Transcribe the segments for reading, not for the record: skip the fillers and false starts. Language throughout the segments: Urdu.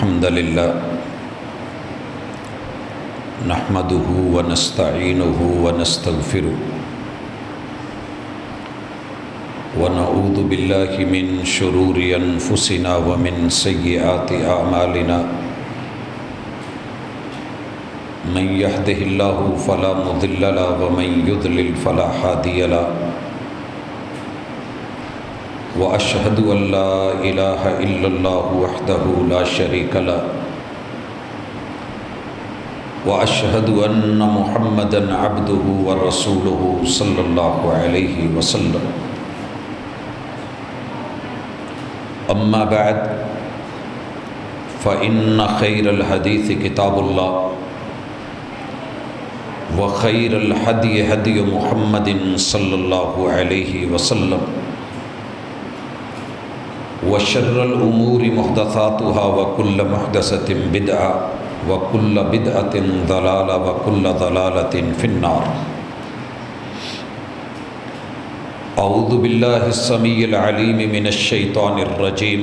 الحمد لله نحمده ونستعينه ونستغفره ونعوذ بالله من شرور أنفسنا ومن سيئات أعمالنا من يهده الله فلا مضل له ومن يضلل فلا هادي له وأشهد أن لا إله إلا الله وحده لا شريك له وأشهد أن محمدًا عبده ورسوله صلى الله عليه وسلم أما بعد فإن خير الحديث كتاب الله وخير الهدي هدي محمد صلى الله عليه وسلم وشر الأمور محدثاتها وكل محدثة بدعة وكل بدعة ضلالة وكل ضلالة في النار. أعوذ بالله السميع العليم من الشيطان الرجيم.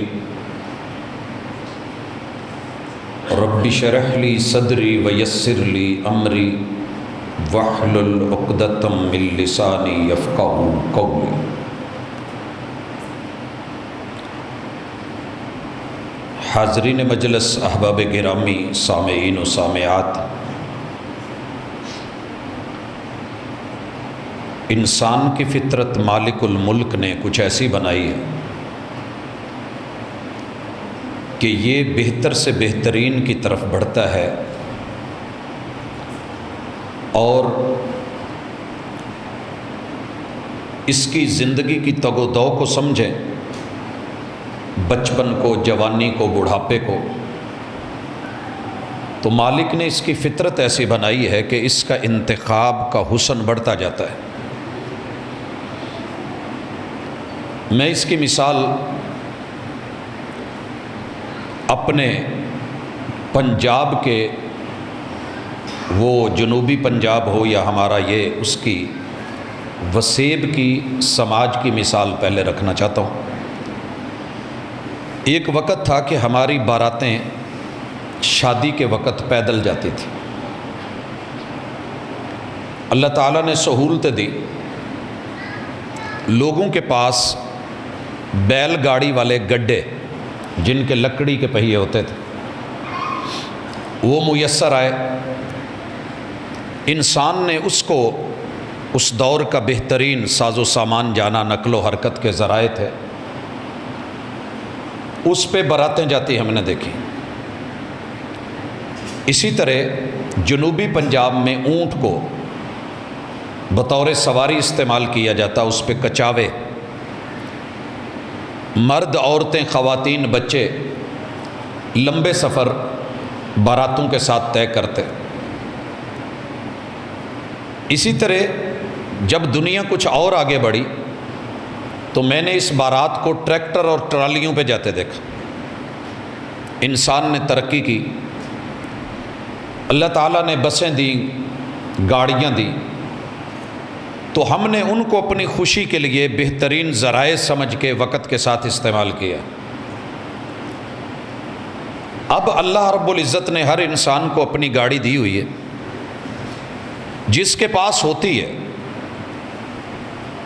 رب اشرح لي صدري ويسر لي أمري واحلل عقدة من لساني يفقهوا قولي. حاضرین مجلس، احباب گرامی، سامعین و سامعات، انسان کی فطرت مالک الملک نے کچھ ایسی بنائی ہے کہ یہ بہتر سے بہترین کی طرف بڑھتا ہے اور اس کی زندگی کی تگ و دو کو سمجھیں، بچپن کو، جوانی کو، بڑھاپے کو، تو مالک نے اس کی فطرت ایسی بنائی ہے کہ اس کا انتخاب کا حسن بڑھتا جاتا ہے۔ میں اس کی مثال اپنے پنجاب کے، وہ جنوبی پنجاب ہو یا ہمارا یہ، اس کی وسیب کی سماج کی مثال پہلے رکھنا چاہتا ہوں۔ ایک وقت تھا کہ ہماری باراتیں شادی کے وقت پیدل جاتی تھی۔ اللہ تعالیٰ نے سہولتیں دی، لوگوں کے پاس بیل گاڑی والے گڈے جن کے لکڑی کے پہیے ہوتے تھے وہ میسر آئے۔ انسان نے اس کو، اس دور کا بہترین ساز و سامان جانا، نقل و حرکت کے ذرائع تھے، اس پہ باراتیں جاتی ہم نے دیکھی۔ اسی طرح جنوبی پنجاب میں اونٹ کو بطور سواری استعمال کیا جاتا، اس پہ کچاوے، مرد، عورتیں، خواتین، بچے لمبے سفر باراتوں کے ساتھ طے کرتے۔ اسی طرح جب دنیا کچھ اور آگے بڑھی تو میں نے اس بارات کو ٹریکٹر اور ٹرالیوں پہ جاتے دیکھا۔ انسان نے ترقی کی، اللہ تعالیٰ نے بسیں دیں، گاڑیاں دیں، تو ہم نے ان کو اپنی خوشی کے لیے بہترین ذرائع سمجھ کے وقت کے ساتھ استعمال کیا۔ اب اللہ رب العزت نے ہر انسان کو اپنی گاڑی دی ہوئی ہے، جس کے پاس ہوتی ہے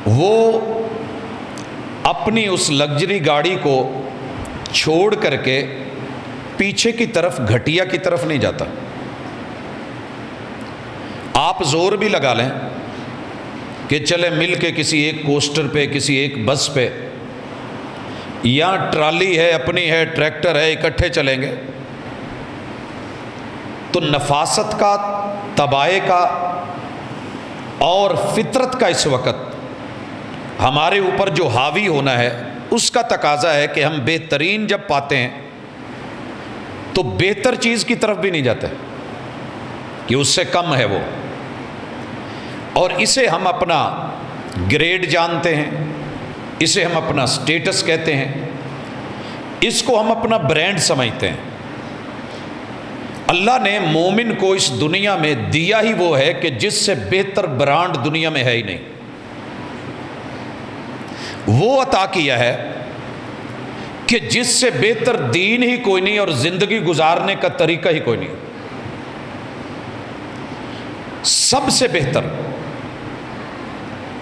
وہ اپنی اس لگژری گاڑی کو چھوڑ کر کے پیچھے کی طرف، گھٹیا کی طرف نہیں جاتا۔ آپ زور بھی لگا لیں کہ چلے مل کے کسی ایک کوسٹر پہ، کسی ایک بس پہ، یا ٹرالی ہے، اپنی ہے، ٹریکٹر ہے، اکٹھے چلیں گے، تو نفاست کا، طبائع کا اور فطرت کا اس وقت ہمارے اوپر جو حاوی ہونا ہے، اس کا تقاضا ہے کہ ہم بہترین جب پاتے ہیں تو بہتر چیز کی طرف بھی نہیں جاتے کہ اس سے کم ہے وہ، اور اسے ہم اپنا گریڈ جانتے ہیں، اسے ہم اپنا سٹیٹس کہتے ہیں، اس کو ہم اپنا برانڈ سمجھتے ہیں۔ اللہ نے مومن کو اس دنیا میں دیا ہی وہ ہے کہ جس سے بہتر برانڈ دنیا میں ہے ہی نہیں۔ وہ عطا کیا ہے کہ جس سے بہتر دین ہی کوئی نہیں اور زندگی گزارنے کا طریقہ ہی کوئی نہیں. سب سے بہتر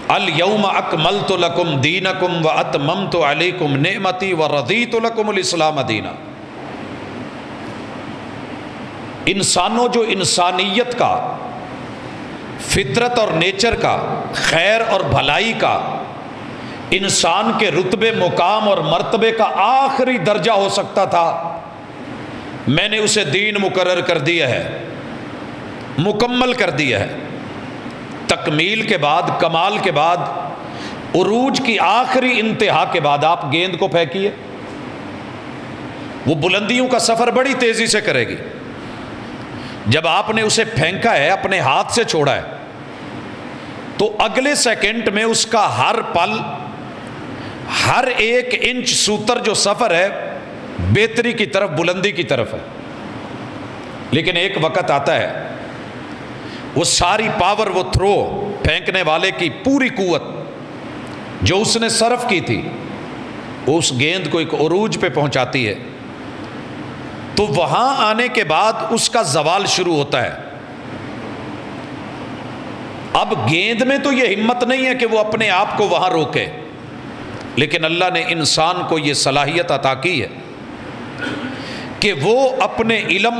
الیوم اکملت لکم دینکم واتممت علیکم نعمتی ورضیت لکم الاسلام دینا. انسانوں جو انسانیت کا، فطرت اور نیچر کا، خیر اور بھلائی کا، انسان کے رتبے، مقام اور مرتبے کا آخری درجہ ہو سکتا تھا، میں نے اسے دین مقرر کر دیا ہے، مکمل کر دیا ہے. تکمیل کے بعد، کمال کے بعد، عروج کی آخری انتہا کے بعد آپ گیند کو پھینکیے، وہ بلندیوں کا سفر بڑی تیزی سے کرے گی. جب آپ نے اسے پھینکا ہے، اپنے ہاتھ سے چھوڑا ہے، تو اگلے سیکنڈ میں اس کا ہر پل، ہر ایک انچ سوتر جو سفر ہے بہتری کی طرف، بلندی کی طرف ہے. لیکن ایک وقت آتا ہے وہ ساری پاور، وہ تھرو، پھینکنے والے کی پوری قوت جو اس نے صرف کی تھی، وہ اس گیند کو ایک عروج پہ پہنچاتی ہے. تو وہاں آنے کے بعد اس کا زوال شروع ہوتا ہے. اب گیند میں تو یہ ہمت نہیں ہے کہ وہ اپنے آپ کو وہاں روکے، لیکن اللہ نے انسان کو یہ صلاحیت عطا کی ہے کہ وہ اپنے علم،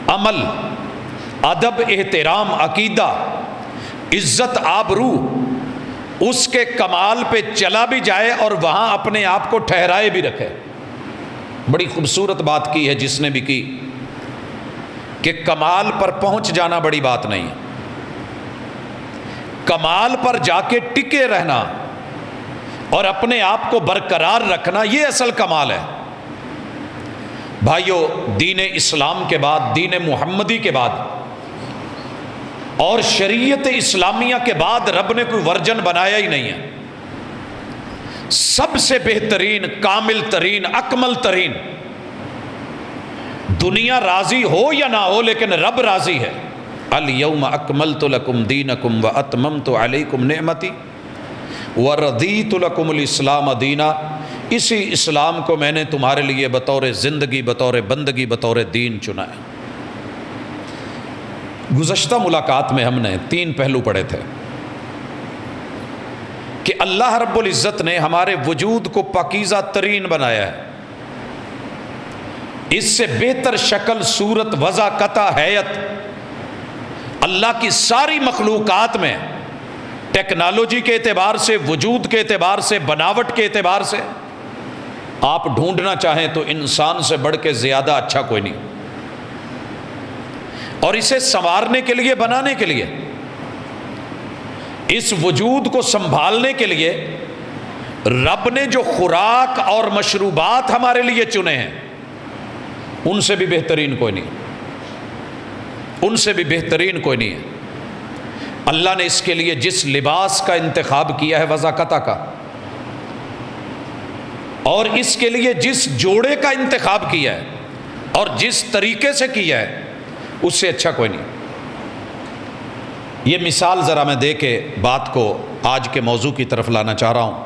عمل، ادب، احترام، عقیدہ، عزت، آبرو، اس کے کمال پہ چلا بھی جائے اور وہاں اپنے آپ کو ٹھہرائے بھی رکھے. بڑی خوبصورت بات کی ہے جس نے بھی کی کہ کمال پر پہنچ جانا بڑی بات نہیں ہے، کمال پر جا کے ٹکے رہنا اور اپنے آپ کو برقرار رکھنا، یہ اصل کمال ہے. بھائیو، دین اسلام کے بعد، دین محمدی کے بعد اور شریعت اسلامیہ کے بعد رب نے کوئی ورژن بنایا ہی نہیں ہے. سب سے بہترین، کامل ترین، اکمل ترین. دنیا راضی ہو یا نہ ہو لیکن رب راضی ہے. الیوم اکملت لکم دینکم واتممت علیکم نعمتی ورضیت لکم الاسلام دینا. اسی اسلام کو میں نے تمہارے لیے بطور زندگی، بطور بندگی، بطور دین چنا ہے. گزشتہ ملاقات میں ہم نے 3 پہلو پڑھے تھے کہ اللہ رب العزت نے ہمارے وجود کو پاکیزہ ترین بنایا ہے. اس سے بہتر شکل، صورت، وضع، قطع، ہیئت اللہ کی ساری مخلوقات میں ٹیکنالوجی کے اعتبار سے، وجود کے اعتبار سے، بناوٹ کے اعتبار سے آپ ڈھونڈنا چاہیں تو انسان سے بڑھ کے زیادہ اچھا کوئی نہیں. اور اسے سنوارنے کے لیے، بنانے کے لیے، اس وجود کو سنبھالنے کے لیے رب نے جو خوراک اور مشروبات ہمارے لیے چنے ہیں، ان سے بھی بہترین کوئی نہیں، ان سے بھی بہترین کوئی نہیں ہے. اللہ نے اس کے لیے جس لباس کا انتخاب کیا ہے وضاقتہ کا، اور اس کے لیے جس جوڑے کا انتخاب کیا ہے اور جس طریقے سے کیا ہے، اس سے اچھا کوئی نہیں. یہ مثال ذرا میں دے کے بات کو آج کے موضوع کی طرف لانا چاہ رہا ہوں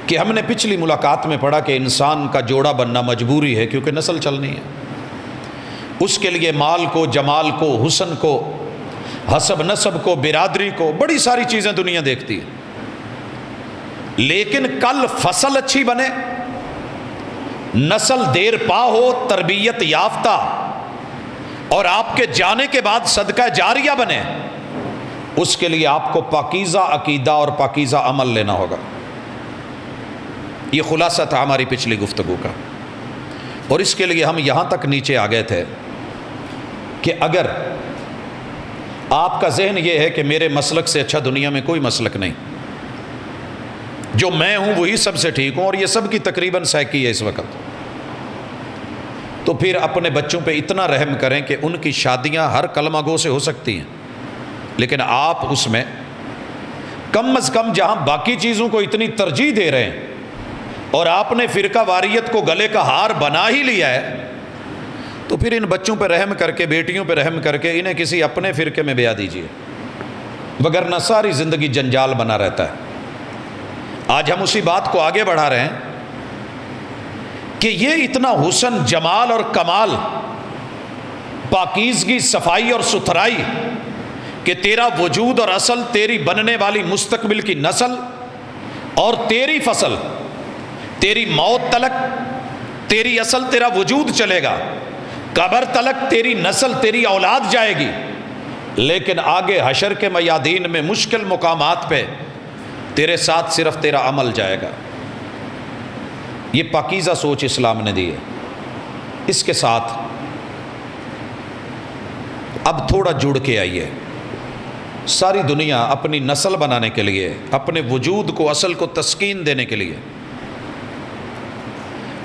کہ ہم نے پچھلی ملاقات میں پڑھا کہ انسان کا جوڑا بننا مجبوری ہے کیونکہ نسل چلنی ہے. اس کے لیے مال کو، جمال کو، حسن کو، حسب نسب کو، برادری کو، بڑی ساری چیزیں دنیا دیکھتی ہے. لیکن کل فصل اچھی بنے، نسل دیر پا ہو، تربیت یافتہ، اور آپ کے جانے کے بعد صدقہ جاریہ بنے، اس کے لیے آپ کو پاکیزہ عقیدہ اور پاکیزہ عمل لینا ہوگا. یہ خلاصہ تھا ہماری پچھلی گفتگو کا. اور اس کے لیے ہم یہاں تک نیچے آ گئے تھے کہ اگر آپ کا ذہن یہ ہے کہ میرے مسلک سے اچھا دنیا میں کوئی مسلک نہیں، جو میں ہوں وہی سب سے ٹھیک ہوں، اور یہ سب کی تقریباً سیکی ہے اس وقت، تو پھر اپنے بچوں پہ اتنا رحم کریں کہ ان کی شادیاں ہر کلمہ گو سے ہو سکتی ہیں، لیکن آپ اس میں کم از کم جہاں باقی چیزوں کو اتنی ترجیح دے رہے ہیں اور آپ نے فرقہ واریت کو گلے کا ہار بنا ہی لیا ہے، تو پھر ان بچوں پہ رحم کر کے، بیٹیوں پہ رحم کر کے انہیں کسی اپنے فرقے میں بیاہ دیجیے، وگرنہ ساری زندگی جنجال بنا رہتا ہے. آج ہم اسی بات کو آگے بڑھا رہے ہیں کہ یہ اتنا حسن، جمال اور کمال، پاکیزگی، صفائی اور ستھرائی کہ تیرا وجود اور اصل، تیری بننے والی مستقبل کی نسل اور تیری فصل، تیری موت تلک تیری اصل، تیرا وجود چلے گا، قبر تلک تیری نسل، تیری اولاد جائے گی، لیکن آگے حشر کے میادین میں مشکل مقامات پہ تیرے ساتھ صرف تیرا عمل جائے گا۔ یہ پاکیزہ سوچ اسلام نے دی ہے۔ اس کے ساتھ اب تھوڑا جڑ کے آئیے، ساری دنیا اپنی نسل بنانے کے لیے، اپنے وجود کو، اصل کو تسکین دینے کے لیے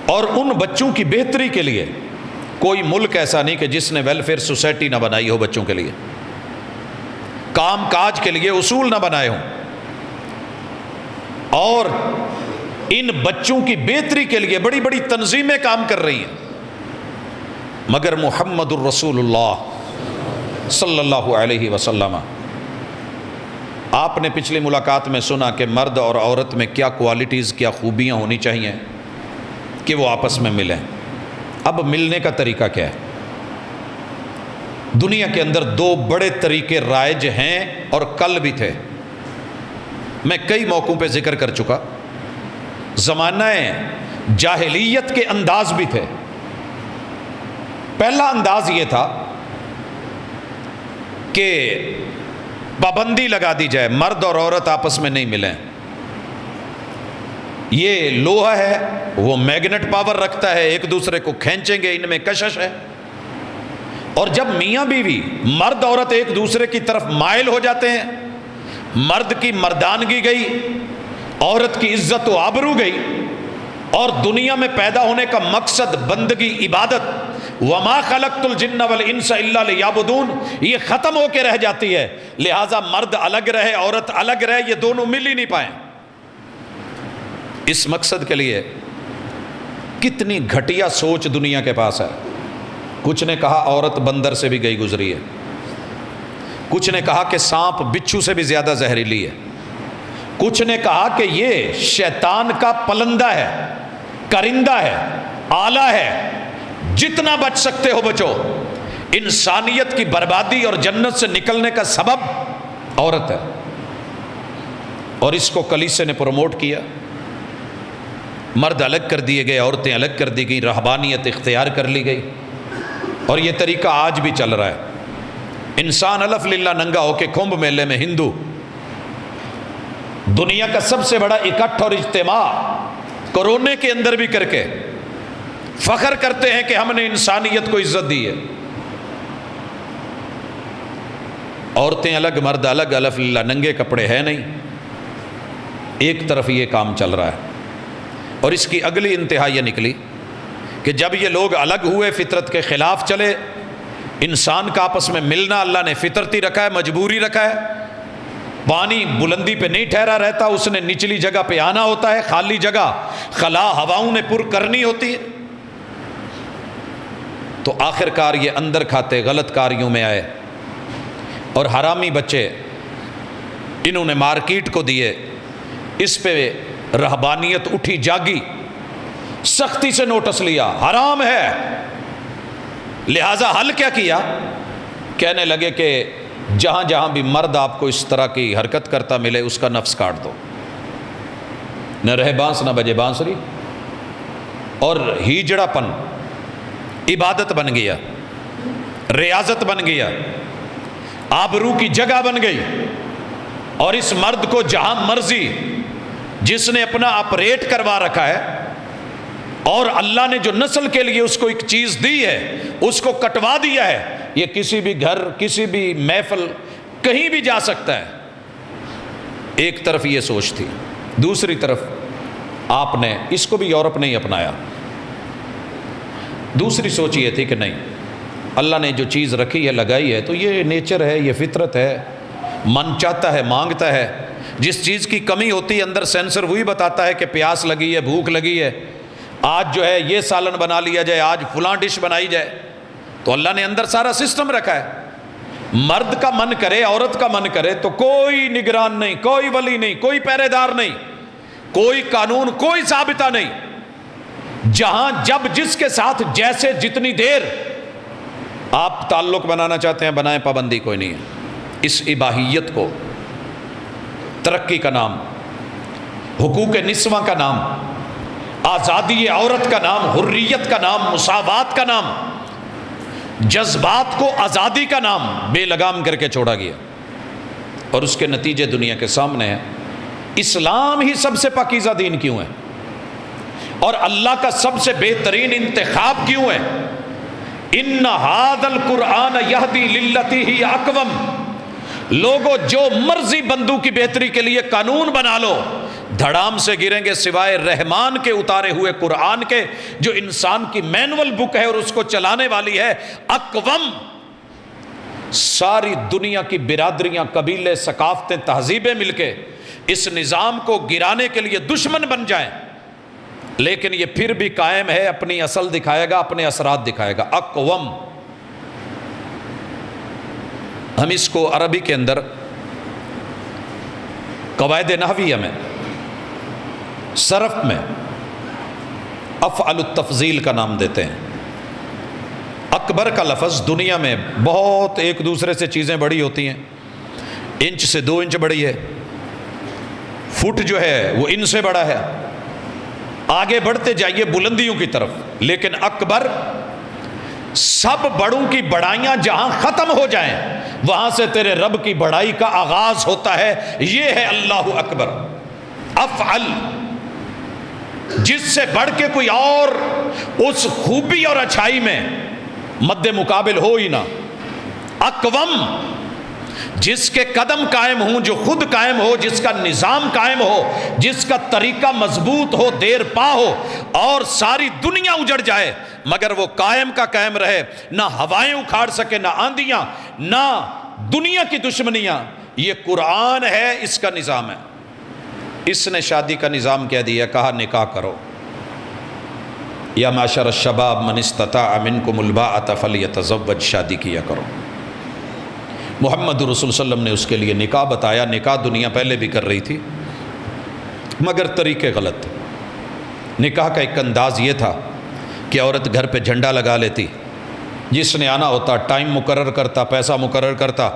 اور ان بچوں کی بہتری کے لیے، کوئی ملک ایسا نہیں کہ جس نے ویلفیئر سوسائٹی نہ بنائی ہو، بچوں کے لیے کام کاج کے لیے اصول نہ بنائے ہوں، اور ان بچوں کی بہتری کے لیے بڑی بڑی تنظیمیں کام کر رہی ہیں، مگر محمد الرسول اللہ صلی اللہ علیہ وسلم، آپ نے پچھلی ملاقات میں سنا کہ مرد اور عورت میں کیا کوالٹیز، کیا خوبیاں ہونی چاہیے کہ وہ آپس میں ملیں۔ اب ملنے کا طریقہ کیا ہے؟ دنیا کے اندر دو بڑے طریقے رائج ہیں اور کل بھی تھے، میں کئی موقعوں پہ ذکر کر چکا۔ زمانہ جاہلیت کے انداز بھی تھے۔ پہلا انداز یہ تھا کہ پابندی لگا دی جائے، مرد اور عورت آپس میں نہیں ملیں، یہ لوہا ہے، وہ میگنٹ پاور رکھتا ہے، ایک دوسرے کو کھینچیں گے، ان میں کشش ہے۔ اور جب میاں بیوی، مرد عورت ایک دوسرے کی طرف مائل ہو جاتے ہیں، مرد کی مردانگی گئی، عورت کی عزت و آبرو گئی، اور دنیا میں پیدا ہونے کا مقصد بندگی، عبادت، وما خلقت الجن والانس الا لیعبدون، یہ ختم ہو کے رہ جاتی ہے۔ لہٰذا مرد الگ رہے، عورت الگ رہے، یہ دونوں مل ہی نہیں پائیں۔ اس مقصد کے لیے کتنی گھٹیا سوچ دنیا کے پاس ہے۔ کچھ نے کہا عورت بندر سے بھی گئی گزری ہے، کچھ نے کہا کہ سانپ بچھو سے بھی زیادہ زہریلی ہے، کچھ نے کہا کہ یہ شیطان کا پلندہ ہے، کرندہ ہے، آلہ ہے، جتنا بچ سکتے ہو بچو۔ انسانیت کی بربادی اور جنت سے نکلنے کا سبب عورت ہے، اور اس کو کلیسے نے پروموٹ کیا۔ مرد الگ کر دیے گئے، عورتیں الگ کر دی گئیں، رہبانیت اختیار کر لی گئی، اور یہ طریقہ آج بھی چل رہا ہے۔ انسان الف للہ ننگا ہو کے کمبھ میلے میں، ہندو دنیا کا سب سے بڑا اکٹھ اور اجتماع کورونے کے اندر بھی کر کے فخر کرتے ہیں کہ ہم نے انسانیت کو عزت دی ہے۔ عورتیں الگ، مرد الگ، الف للہ ننگے کپڑے ہے نہیں، ایک طرف یہ کام چل رہا ہے۔ اور اس کی اگلی انتہا یہ نکلی کہ جب یہ لوگ الگ ہوئے، فطرت کے خلاف چلے، انسان کا آپس میں ملنا اللہ نے فطرتی رکھا ہے، مجبوری رکھا ہے، پانی بلندی پہ نہیں ٹھہرا رہتا، اس نے نچلی جگہ پہ آنا ہوتا ہے، خالی جگہ خلا ہواؤں نے پر کرنی ہوتی ہے۔ تو آخر کار یہ اندر کھاتے غلط کاریوں میں آئے، اور حرامی بچے انہوں نے مارکیٹ کو دیے، اس پہ رہبانیت اٹھی جاگی، سختی سے نوٹس لیا، حرام ہے۔ لہٰذا حل کیا کیا؟ کہنے لگے کہ جہاں جہاں بھی مرد آپ کو اس طرح کی حرکت کرتا ملے، اس کا نفس کاٹ دو، نہ رہے بانس نہ بجے بانسری۔ اور ہیجڑا پن عبادت بن گیا، ریاضت بن گیا، آبرو کی جگہ بن گئی، اور اس مرد کو جہاں مرضی، جس نے اپنا آپریٹ کروا رکھا ہے، اور اللہ نے جو نسل کے لیے اس کو ایک چیز دی ہے، اس کو کٹوا دیا ہے، یہ کسی بھی گھر، کسی بھی محفل، کہیں بھی جا سکتا ہے۔ ایک طرف یہ سوچ تھی، دوسری طرف آپ نے اس کو بھی یورپ نے ہی اپنایا۔ دوسری سوچ یہ تھی کہ نہیں، اللہ نے جو چیز رکھی ہے، لگائی ہے، تو یہ نیچر ہے، یہ فطرت ہے، من چاہتا ہے، مانگتا ہے، جس چیز کی کمی ہوتی ہے اندر سینسر وہی بتاتا ہے کہ پیاس لگی ہے، بھوک لگی ہے، آج جو ہے یہ سالن بنا لیا جائے، آج فلاں ڈش بنائی جائے۔ تو اللہ نے اندر سارا سسٹم رکھا ہے۔ مرد کا من کرے، عورت کا من کرے، تو کوئی نگران نہیں، کوئی ولی نہیں، کوئی پہرے دار نہیں، کوئی قانون، کوئی ضابطہ نہیں۔ جہاں جب جس کے ساتھ جیسے جتنی دیر آپ تعلق بنانا چاہتے ہیں بنائیں، پابندی کوئی نہیں ہے۔ اس اباحیت کو ترقی کا نام، حقوق نسواں کا نام، آزادی عورت کا نام، حریت کا نام، مساوات کا نام، جذبات کو آزادی کا نام بے لگام کر کے چھوڑا گیا، اور اس کے نتیجے دنیا کے سامنے ہیں۔ اسلام ہی سب سے پاکیزہ دین کیوں ہے، اور اللہ کا سب سے بہترین انتخاب کیوں ہے؟ ان ھذا القرآن یہدی للتی ہی اقوم۔ لوگوں جو مرضی بندوں کی بہتری کے لیے قانون بنا لو، دھڑام سے گریں گے سوائے رحمان کے اتارے ہوئے قرآن کے، جو انسان کی مینول بک ہے اور اس کو چلانے والی ہے اقوم۔ ساری دنیا کی برادریاں، قبیلے، ثقافتیں، تہذیبیں مل کے اس نظام کو گرانے کے لیے دشمن بن جائیں، لیکن یہ پھر بھی قائم ہے، اپنی اصل دکھائے گا، اپنے اثرات دکھائے گا۔ اقوم، ہم اس کو عربی کے اندر قواعد نحویہ میں، صرف میں افعل التفضیل کا نام دیتے ہیں۔ اکبر کا لفظ دنیا میں بہت ایک دوسرے سے چیزیں بڑی ہوتی ہیں، انچ سے 2 انچ بڑی ہے، فٹ جو ہے وہ ان سے بڑا ہے، آگے بڑھتے جائیے بلندیوں کی طرف، لیکن اکبر سب بڑوں کی بڑائیاں جہاں ختم ہو جائیں وہاں سے تیرے رب کی بڑائی کا آغاز ہوتا ہے، یہ ہے اللہ اکبر۔ افعل، جس سے بڑھ کے کوئی اور اس خوبی اور اچھائی میں مد مقابل ہو ہی نہ۔ اقوم، جس کے قدم قائم ہوں، جو خود قائم ہو، جس کا نظام قائم ہو، جس کا طریقہ مضبوط ہو، دیر پا ہو، اور ساری دنیا اجڑ جائے مگر وہ قائم کا قائم رہے، نہ ہوائیں اکھاڑ سکے، نہ آندیاں، نہ دنیا کی دشمنیاں۔ یہ قرآن ہے، اس کا نظام ہے۔ اس نے شادی کا نظام کہہ دیا، کہا نکاح کرو، یا معاشر الشباب من استطاع منکم الباءۃ فلیتزوج، شادی کیا کرو۔ محمد رسول صلی اللہ علیہ وسلم نے اس کے لیے نکاح بتایا۔ نکاح دنیا پہلے بھی کر رہی تھی مگر طریقے غلط تھے۔ نکاح کا ایک انداز یہ تھا کہ عورت گھر پہ جھنڈا لگا لیتی، جس نے آنا ہوتا ٹائم مقرر کرتا، پیسہ مقرر کرتا،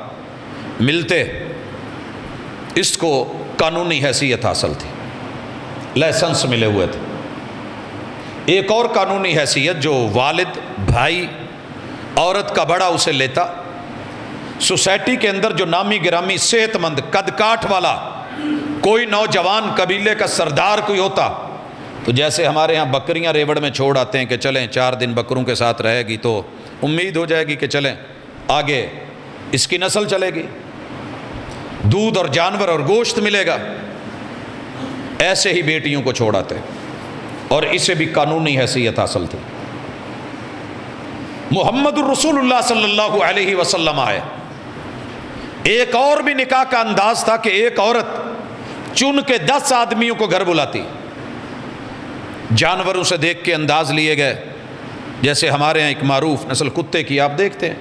ملتے۔ اس کو قانونی حیثیت حاصل تھی، لائسنس ملے ہوئے تھے۔ ایک اور قانونی حیثیت جو والد، بھائی، عورت کا بڑا اسے لیتا، سوسائٹی کے اندر جو نامی گرامی صحت مند قد کاٹ والا کوئی نوجوان قبیلے کا سردار کوئی ہوتا، تو جیسے ہمارے ہاں بکریاں ریوڑ میں چھوڑ آتے ہیں کہ چلیں 4 دن بکروں کے ساتھ رہے گی تو امید ہو جائے گی کہ چلیں آگے اس کی نسل چلے گی، دودھ اور جانور اور گوشت ملے گا، ایسے ہی بیٹیوں کو چھوڑ آتے، اور اسے بھی قانونی حیثیت حاصل تھی۔ محمد الرسول اللہ صلی اللہ علیہ وسلم آئے۔ ایک اور بھی نکاح کا انداز تھا کہ ایک عورت چن کے 10 آدمیوں کو گھر بلاتی، جانوروں سے دیکھ کے انداز لیے گئے، جیسے ہمارے ہاں ایک معروف نسل کتے کی آپ دیکھتے ہیں،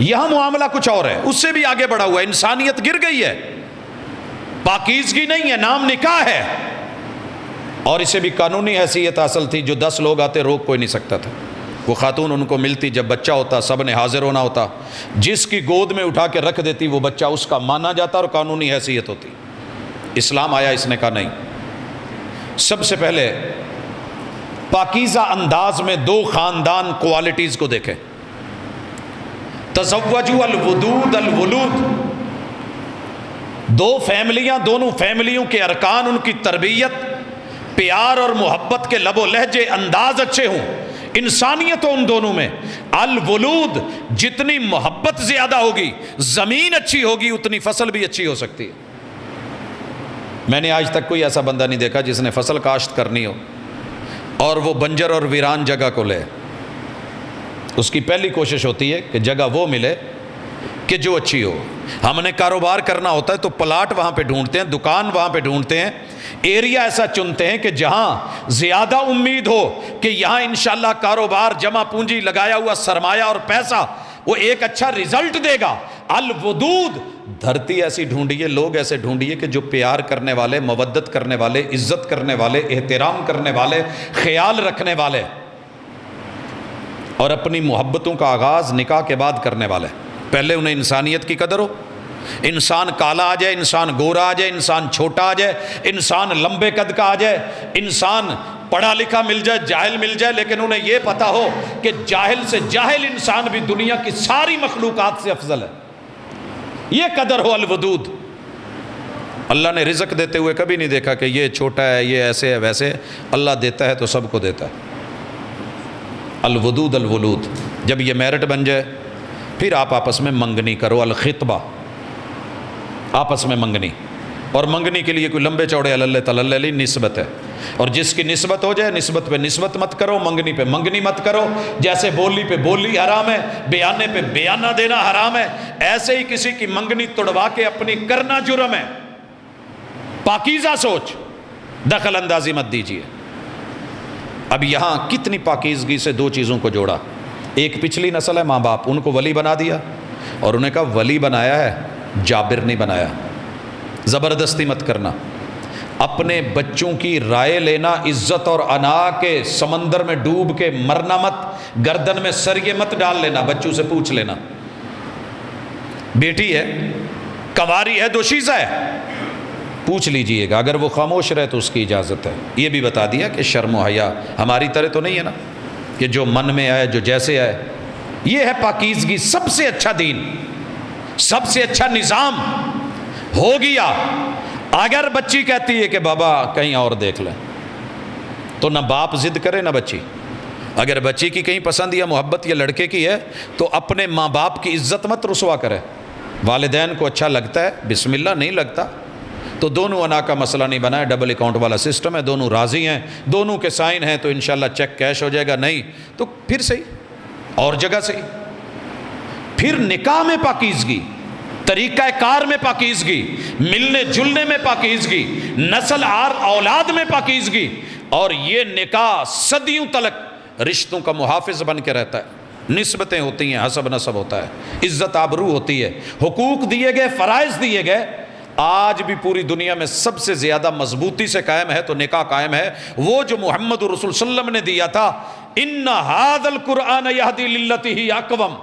یہاں معاملہ کچھ اور ہے، اس سے بھی آگے بڑھا ہوا ہے، انسانیت گر گئی ہے، پاکیزگی نہیں ہے، نام نکاح ہے، اور اسے بھی قانونی حیثیت حاصل تھی۔ جو 10 لوگ آتے روک کوئی نہیں سکتا تھا، وہ خاتون ان کو ملتی، جب بچہ ہوتا سب نے حاضر ہونا ہوتا، جس کی گود میں اٹھا کے رکھ دیتی وہ بچہ اس کا مانا جاتا اور قانونی حیثیت ہوتی۔ اسلام آیا، اس نے کہا نہیں، سب سے پہلے پاکیزہ انداز میں 2 خاندان کوالٹیز کو دیکھیں۔ تزوجوا الودود الولود، 2 فیملیاں، دونوں فیملیوں کے ارکان، ان کی تربیت، پیار اور محبت کے لب و لہجے، انداز اچھے ہوں، انسانیت ہو ان دونوں میں۔ الولود، جتنی محبت زیادہ ہوگی، زمین اچھی ہوگی، اتنی فصل بھی اچھی ہو سکتی ہے۔ میں نے آج تک کوئی ایسا بندہ نہیں دیکھا جس نے فصل کاشت کرنی ہو اور وہ بنجر اور ویران جگہ کو لے۔ اس کی پہلی کوشش ہوتی ہے کہ جگہ وہ ملے کہ جو اچھی ہو۔ ہم نے کاروبار کرنا ہوتا ہے تو پلاٹ وہاں پہ ڈھونڈتے ہیں، دکان وہاں پہ ڈھونڈتے ہیں، ایریا ایسا چنتے ہیں کہ جہاں زیادہ امید ہو کہ یہاں انشاءاللہ کاروبار، جمع پونجی، لگایا ہوا سرمایہ اور پیسہ وہ ایک اچھا رزلٹ دے گا۔ الودود، دھرتی ایسی ڈھونڈیے، لوگ ایسے ڈھونڈیے کہ جو پیار کرنے والے، مودت کرنے والے، عزت کرنے والے، احترام کرنے والے، خیال رکھنے والے، اور اپنی محبتوں کا آغاز نکاح کے بعد کرنے والے۔ پہلے انہیں انسانیت کی قدر ہو، انسان کالا آ جائے، انسان گورا آ جائے، انسان چھوٹا آ جائے، انسان لمبے قد کا آ جائے، انسان پڑھا لکھا مل جائے، جاہل مل جائے، لیکن انہیں یہ پتا ہو کہ جاہل سے جاہل انسان بھی دنیا کی ساری مخلوقات سے افضل ہے۔ یہ قدر ہو الودود۔ اللہ نے رزق دیتے ہوئے کبھی نہیں دیکھا کہ یہ چھوٹا ہے، یہ ایسے ہے ویسے ہے۔ اللہ دیتا ہے تو سب کو دیتا ہے۔ الودود الولود۔ جب یہ میرٹ بن جائے پھر آپ آپس میں منگنی کرو، الخطبہ، آپس میں منگنی، اور منگنی کے لیے کوئی لمبے چوڑے اللہ تعالی نسبت ہے، اور جس کی نسبت ہو جائے نسبت پہ نسبت مت کرو، منگنی پہ منگنی مت کرو۔ جیسے بولی پہ بولی حرام ہے، بیانے پہ بیانہ دینا حرام ہے، ایسے ہی کسی کی منگنی توڑوا کے اپنی کرنا جرم ہے۔ پاکیزہ سوچ، دخل اندازی مت دیجیے۔ اب یہاں کتنی پاکیزگی سے دو چیزوں کو جوڑا۔ ایک پچھلی نسل ہے، ماں باپ، ان کو ولی بنا دیا، اور انہیں کہا ولی بنایا ہے، جابر نہیں بنایا، زبردستی مت کرنا۔ اپنے بچوں کی رائے لینا، عزت اور انا کے سمندر میں ڈوب کے مرنا مت، گردن میں سریے مت ڈال لینا، بچوں سے پوچھ لینا۔ بیٹی ہے، کنواری ہے، دوشیزہ ہے، پوچھ لیجئے گا، اگر وہ خاموش رہے تو اس کی اجازت ہے۔ یہ بھی بتا دیا کہ شرم و حیا ہماری طرح تو نہیں ہے نا کہ جو من میں آئے، جو جیسے آئے۔ یہ ہے پاکیزگی، سب سے اچھا دین، سب سے اچھا نظام ہو گیا۔ اگر بچی کہتی ہے کہ بابا کہیں اور دیکھ لیں، تو نہ باپ ضد کرے نہ بچی۔ اگر بچی کی کہیں پسند یا محبت یا لڑکے کی ہے تو اپنے ماں باپ کی عزت مت رسوا کرے۔ والدین کو اچھا لگتا ہے، بسم اللہ، نہیں لگتا تو دونوں انا کا مسئلہ نہیں بنا ہے، ڈبل اکاؤنٹ والا سسٹم ہے، دونوں راضی ہیں، دونوں کے سائن ہیں تو انشاءاللہ چیک کیش ہو جائے گا، نہیں تو پھر صحیح اور جگہ صحیح۔ پھر نکاح میں پاکیزگی، طریقہ کار میں پاکیزگی، ملنے جلنے میں پاکیزگی، نسل آر اولاد میں پاکیزگی، اور یہ نکاح صدیوں تلک رشتوں کا محافظ بن کے رہتا ہے۔ نسبتیں ہوتی ہیں، حسب نسب ہوتا ہے، عزت آبرو ہوتی ہے، حقوق دیے گئے، فرائض دیے گئے۔ آج بھی پوری دنیا میں سب سے زیادہ مضبوطی سے قائم ہے تو نکاح قائم ہے، وہ جو محمد رسول صلی اللہ علیہ وسلم نے دیا تھا، ان ھذا القرآن یہدی للتی ہی اقوم۔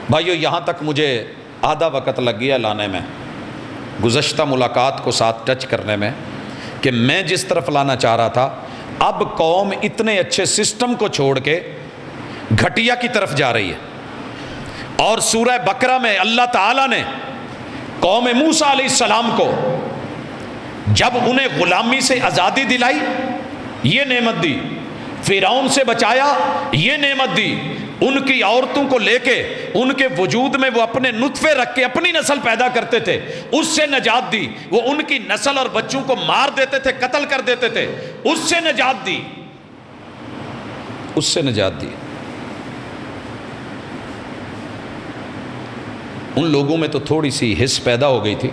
بھائیو، یہاں تک مجھے آدھا وقت لگ گیا لانے میں، گزشتہ ملاقات کو ساتھ ٹچ کرنے میں، کہ میں جس طرف لانا چاہ رہا تھا، اب قوم اتنے اچھے سسٹم کو چھوڑ کے گھٹیا کی طرف جا رہی ہے۔ اور سورہ بقرہ میں اللہ تعالیٰ نے قوم موسیٰ علیہ السلام کو جب انہیں غلامی سے آزادی دلائی، یہ نعمت دی، فرعون سے بچایا، یہ نعمت دی، ان کی عورتوں کو لے کے ان کے وجود میں وہ اپنے نطفے رکھ کے اپنی نسل پیدا کرتے تھے، اس سے نجات دی، وہ ان کی نسل اور بچوں کو مار دیتے تھے، قتل کر دیتے تھے، اس سے نجات دی، اس سے نجات دی۔ ان لوگوں میں تو تھوڑی سی حس پیدا ہو گئی تھی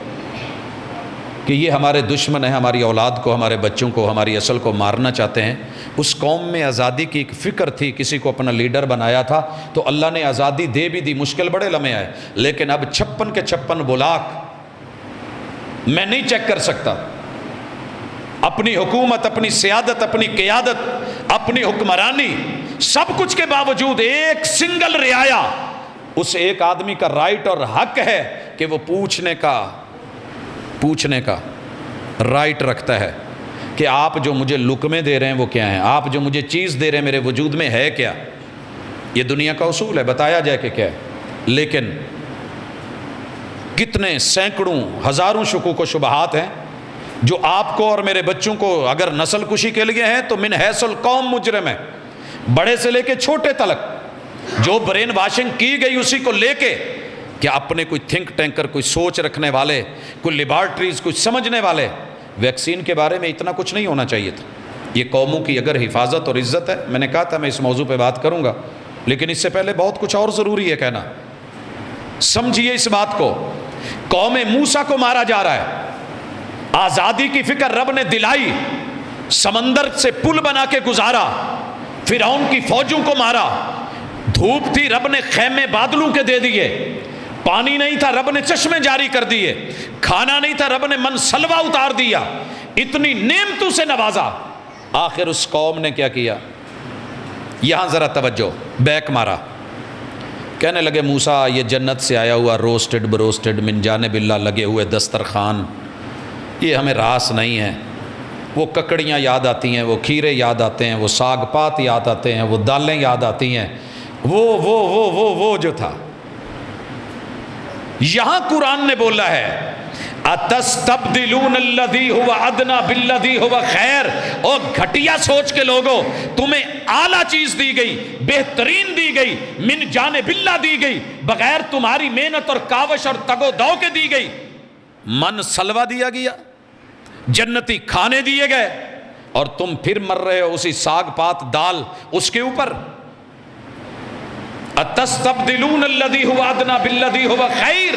کہ یہ ہمارے دشمن ہیں، ہماری اولاد کو، ہمارے بچوں کو، ہماری اصل کو مارنا چاہتے ہیں۔ اس قوم میں آزادی کی ایک فکر تھی، کسی کو اپنا لیڈر بنایا تھا تو اللہ نے آزادی دے بھی دی، مشکل بڑے لمحے آئے، لیکن اب 56 کے 56 بلاک میں نہیں چیک کر سکتا، اپنی حکومت، اپنی سیادت، اپنی قیادت، اپنی حکمرانی، سب کچھ کے باوجود ایک سنگل رعایا، اس ایک آدمی کا رائٹ اور حق ہے کہ وہ پوچھنے کا رائٹ رکھتا ہے کہ آپ جو مجھے لقمے دے رہے ہیں وہ کیا ہیں، آپ جو مجھے چیز دے رہے ہیں میرے وجود میں ہے کیا۔ یہ دنیا کا اصول ہے، بتایا جائے کہ کیا ہے، لیکن کتنے سینکڑوں ہزاروں شکوک و شبہات ہیں جو آپ کو اور میرے بچوں کو اگر نسل کشی کے لیے ہیں تو من حیث القوم مجرم ہے، بڑے سے لے کے چھوٹے تلک جو برین واشنگ کی گئی اسی کو لے کے، کیا اپنے کوئی تھنک ٹینکر، کوئی سوچ رکھنے والے، کوئی لیبارٹریز، کوئی سمجھنے والے، ویکسین کے بارے میں اتنا کچھ نہیں ہونا چاہیے تھا۔ یہ قوموں کی اگر حفاظت اور عزت ہے، میں نے کہا تھا میں اس موضوع پہ بات کروں گا، لیکن اس سے پہلے بہت کچھ اور ضروری ہے کہنا۔ سمجھیے اس بات کو، قوم موسیٰ کو مارا جا رہا ہے، آزادی کی فکر رب نے دلائی، سمندر سے پل بنا کے گزارا، فرعون کی فوجوں کو مارا، دھوپ تھی رب نے خیمے بادلوں کے دے دیے، پانی نہیں تھا رب نے چشمے جاری کر دیے، کھانا نہیں تھا رب نے من سلوا اتار دیا، اتنی نعمتوں سے نوازا۔ آخر اس قوم نے کیا کیا؟ یہاں ذرا توجہ، بیک مارا، کہنے لگے موسیٰ یہ جنت سے آیا ہوا روسٹڈ بروسٹڈ من جانب اللہ لگے ہوئے دسترخوان یہ ہمیں راس نہیں ہے، وہ ککڑیاں یاد آتی ہیں، وہ کھیرے یاد آتے ہیں، وہ ساگ پات یاد آتے ہیں، وہ دالیں یاد آتی ہیں، وہ جو تھا۔ یہاں قرآن نے بولا ہے اتستبدلون الذی هو ادنی بالذی هو خیر، اور گھٹیا سوچ کے لوگوں تمہیں اعلیٰ چیز دی گئی، بہترین دی گئی، من جانب اللہ دی گئی، بغیر تمہاری محنت اور کاوش اور تگ و دو کے دی گئی، من سلوا دیا گیا، جنتی کھانے دیے گئے، اور تم پھر مر رہے ہو اسی ساگ پات دال اس کے اوپر۔ اتستبدلون الذی هو ادنی بالذی هو خیر،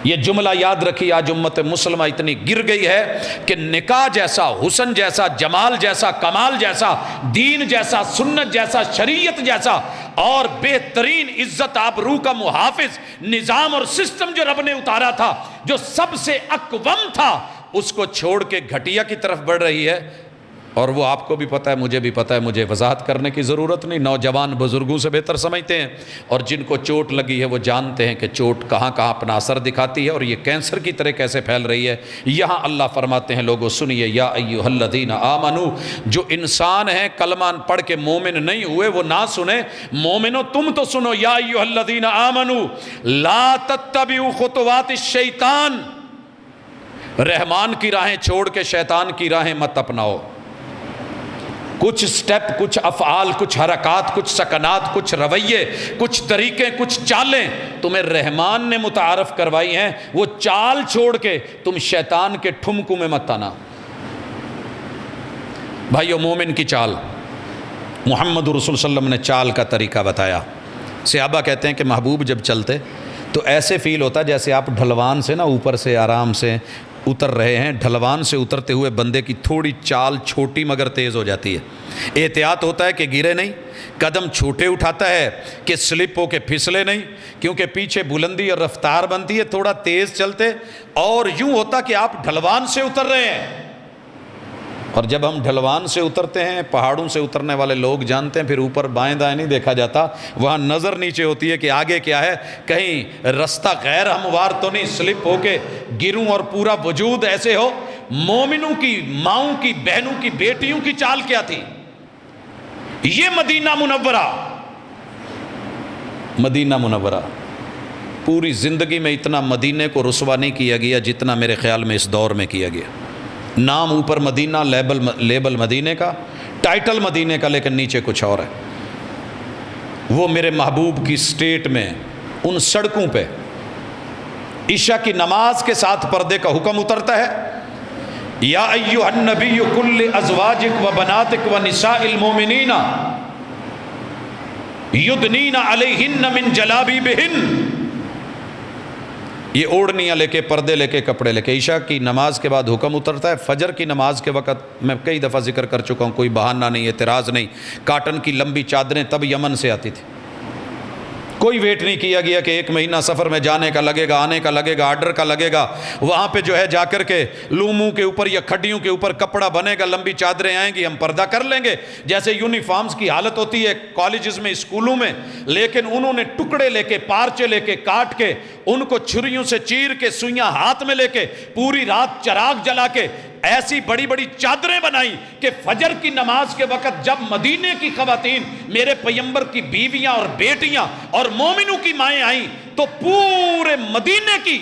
یہ جملہ یاد رکھی۔ آج امت مسلمہ اتنی گر گئی ہے کہ نکاح جیسا، حسن جیسا، جمال جیسا، کمال جیسا، دین جیسا، سنت جیسا، شریعت جیسا اور بہترین عزت آبرو کا محافظ نظام اور سسٹم جو رب نے اتارا تھا، جو سب سے اقوم تھا، اس کو چھوڑ کے گھٹیا کی طرف بڑھ رہی ہے۔ اور وہ آپ کو بھی پتہ ہے، مجھے بھی پتہ ہے، مجھے وضاحت کرنے کی ضرورت نہیں، نوجوان بزرگوں سے بہتر سمجھتے ہیں، اور جن کو چوٹ لگی ہے وہ جانتے ہیں کہ چوٹ کہاں کہاں اپنا اثر دکھاتی ہے اور یہ کینسر کی طرح کیسے پھیل رہی ہے۔ یہاں اللہ فرماتے ہیں لوگو سنیے، یا ایھا الذین آمنو، جو انسان ہیں کلمہ پڑھ کے مومن نہیں ہوئے وہ نہ سنیں، مومنو تم تو سنو، یا ایھا الذین آمنو لا تتبعوا خطوات الشیطان، رحمان کی راہیں چھوڑ کے شیطان کی راہیں مت اپناؤ۔ کچھ سٹیپ، کچھ افعال، کچھ حرکات، کچھ سکنات، کچھ رویے، کچھ طریقے، کچھ چالیں تمہیں رحمان نے متعارف کروائی ہیں، وہ چال چھوڑ کے تم شیطان کے ٹھمکوں میں مت آنا۔ بھائیو، مومن کی چال، محمد رسول صلی اللہ علیہ وسلم نے چال کا طریقہ بتایا۔ صحابہ کہتے ہیں کہ محبوب جب چلتے تو ایسے فیل ہوتا جیسے آپ ڈھلوان سے نا اوپر سے آرام سے اتر رہے ہیں۔ ڈھلوان سے اترتے ہوئے بندے کی تھوڑی چال چھوٹی مگر تیز ہو جاتی ہے، احتیاط ہوتا ہے کہ گرے نہیں، قدم چھوٹے اٹھاتا ہے کہ سلپ ہو کے پھسلے نہیں، کیونکہ پیچھے بلندی اور رفتار بنتی ہے، تھوڑا تیز چلتے، اور یوں ہوتا کہ آپ ڈھلوان سے اتر رہے ہیں۔ اور جب ہم ڈھلوان سے اترتے ہیں، پہاڑوں سے اترنے والے لوگ جانتے ہیں، پھر اوپر بائیں دائیں نہیں دیکھا جاتا، وہاں نظر نیچے ہوتی ہے کہ آگے کیا ہے، کہیں رستہ غیر ہموار تو نہیں، سلپ ہو کے گروں اور پورا وجود ایسے ہو۔ مومنوں کی ماؤں کی بہنوں کی بیٹیوں کی چال کیا تھی؟ یہ مدینہ منورہ، مدینہ منورہ پوری زندگی میں اتنا مدینے کو رسوا نہیں کیا گیا جتنا میرے خیال میں اس دور میں کیا گیا۔ نام اوپر مدینہ، لیبل مدینے کا، ٹائٹل مدینے کا، لیکن نیچے کچھ اور ہے۔ وہ میرے محبوب کی سٹیٹ میں ان سڑکوں پہ عشاء کی نماز کے ساتھ پردے کا حکم اترتا ہے۔ یا ایھا النبی قل لازواجک و بناتک و نساء المؤمنین یدنین علیہن من جلابیبہن، یہ اوڑھنیاں لے کے، پردے لے کے، کپڑے لے کے۔ عشاء کی نماز کے بعد حکم اترتا ہے۔ فجر کی نماز کے وقت میں کئی دفعہ ذکر کر چکا ہوں، کوئی بہانہ نہیں، اعتراض نہیں، کاٹن کی لمبی چادریں تب یمن سے آتی تھی، کوئی ویٹ نہیں کیا گیا کہ ایک مہینہ سفر میں جانے کا لگے گا، آنے کا لگے گا، آرڈر کا لگے گا، وہاں پہ جو ہے جا کر کے لوموں کے اوپر یا کھڈیوں کے اوپر کپڑا بنے گا، لمبی چادریں آئیں گی، ہم پردہ کر لیں گے، جیسے یونیفارمز کی حالت ہوتی ہے کالجز میں، اسکولوں میں۔ لیکن انہوں نے ٹکڑے لے کے، پارچے لے کے، کاٹ کے، ان کو چھریوں سے چیر کے، سوئیاں ہاتھ میں لے کے، پوری رات چراغ جلا کے ایسی بڑی بڑی چادریں بنائیں کہ فجر کی نماز کے وقت جب مدینے کی خواتین، میرے پیغمبر کی بیویاں اور بیٹیاں اور مومنوں کی مائیں آئیں تو پورے مدینے کی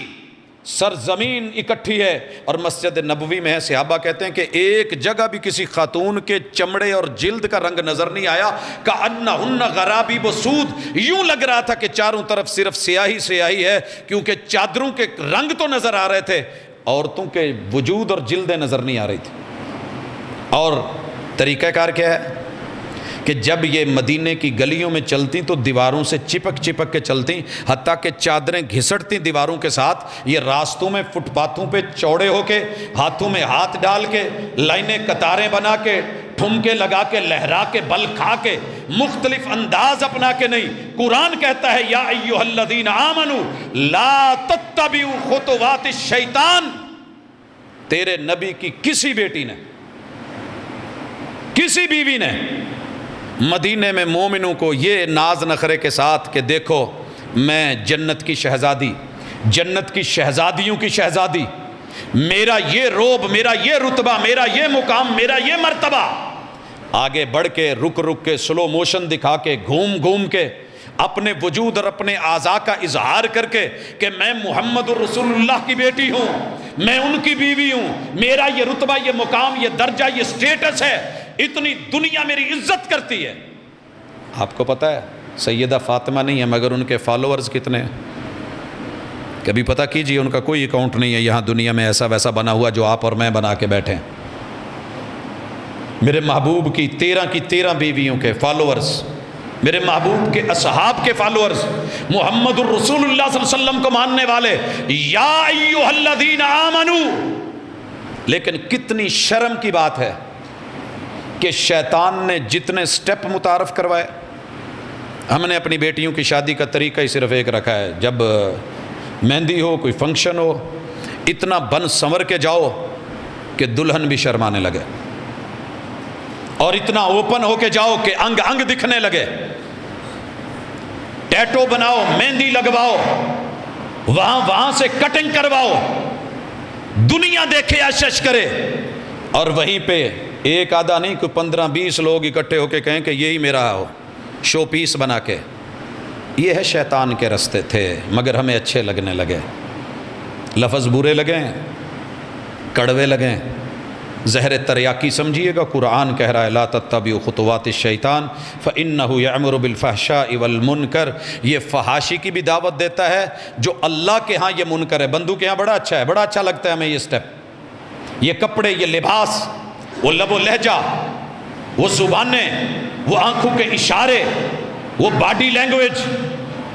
سرزمین اکٹھی ہے اور مسجد نبوی میں ہے۔ صحابہ کہتے ہیں کہ ایک جگہ بھی کسی خاتون کے چمڑے اور جلد کا رنگ نظر نہیں آیا، کأنہن غرابیب سود، یوں لگ رہا تھا کہ چاروں طرف صرف سیاہی سیاہی ہے، کیونکہ چادروں کے رنگ تو نظر آ رہے تھے، عورتوں کے وجود اور جلدیں نظر نہیں آ رہی تھی۔ اور طریقہ کار کیا ہے کہ جب یہ مدینے کی گلیوں میں چلتی تو دیواروں سے چپک چپک کے چلتی، حتیٰ کہ چادریں گھسٹتی دیواروں کے ساتھ، یہ راستوں میں فٹ پاتھوں پہ چوڑے ہو کے، ہاتھوں میں ہاتھ ڈال کے، لائنیں قطاریں بنا کے، ٹھمکے لگا کے، لہرا کے، بل کھا کے، مختلف انداز اپنا کے نہیں. قرآن کہتا ہے یا ایھا الذین آمنوا لا تتبعوا خطوات الشیطان. تیرے نبی کی کسی بیٹی نے، کسی بیوی نے مدینے میں مومنوں کو یہ ناز نخرے کے ساتھ کہ دیکھو میں جنت کی شہزادی، جنت کی شہزادیوں کی شہزادی، میرا یہ روب، میرا یہ رتبہ، میرا یہ مقام، میرا یہ مرتبہ، آگے بڑھ کے رک رک کے سلو موشن دکھا کے، گھوم گھوم کے، اپنے وجود اور اپنے اعضاء کا اظہار کر کے کہ میں محمد الرسول اللہ کی بیٹی ہوں، میں ان کی بیوی ہوں، میرا یہ رتبہ، یہ مقام، یہ درجہ، یہ سٹیٹس ہے، اتنی دنیا میری عزت کرتی ہے. آپ کو پتہ ہے سیدہ فاطمہ نہیں ہے مگر ان کے فالوورز کتنے ہیں؟ کبھی پتہ کیجئے، ان کا کوئی اکاؤنٹ نہیں ہے یہاں دنیا میں ایسا ویسا بنا ہوا جو آپ اور میں بنا کے بیٹھے ہیں. میرے محبوب کی 13 بیویوں کے فالوورز، میرے محبوب کے اصحاب کے فالوورز، محمد الرسول اللہ صلی اللہ علیہ وسلم کو ماننے والے، یا ایھا الذین آمنوا. لیکن کتنی شرم کی بات ہے کہ شیطان نے جتنے سٹیپ متعارف کروائے، ہم نے اپنی بیٹیوں کی شادی کا طریقہ ہی صرف ایک رکھا ہے. جب مہندی ہو، کوئی فنکشن ہو، اتنا بن سنور کے جاؤ کہ دلہن بھی شرمانے لگے، اور اتنا اوپن ہو کے جاؤ کہ انگ انگ دکھنے لگے. ٹیٹو بناؤ، مہندی لگواؤ، وہاں سے کٹنگ کرواؤ، دنیا دیکھے اشش کرے، اور وہیں پہ ایک آدھا نہیں، کوئی 15-20 لوگ اکٹھے ہو کے کہیں کہ یہی میرا ہو، شو پیس بنا کے. یہ ہے شیطان کے رستے تھے، مگر ہمیں اچھے لگنے لگے. لفظ برے لگیں، کڑوے لگیں، زہر تریاکی سمجھیے گا. قرآن کہہ رہا ہے لا تتبعوا خطوات الشیطان فإنہ یأمر بالفحشاء والمنکر. یہ فحاشی کی بھی دعوت دیتا ہے جو اللہ کے ہاں یہ منکر ہے. بندو کے ہاں بڑا اچھا ہے، بڑا اچھا لگتا ہے ہمیں یہ سٹیپ، یہ کپڑے، یہ لباس، وہ لب و لہجہ، وہ زبانیں، وہ آنکھوں کے اشارے، وہ باڈی لینگویج،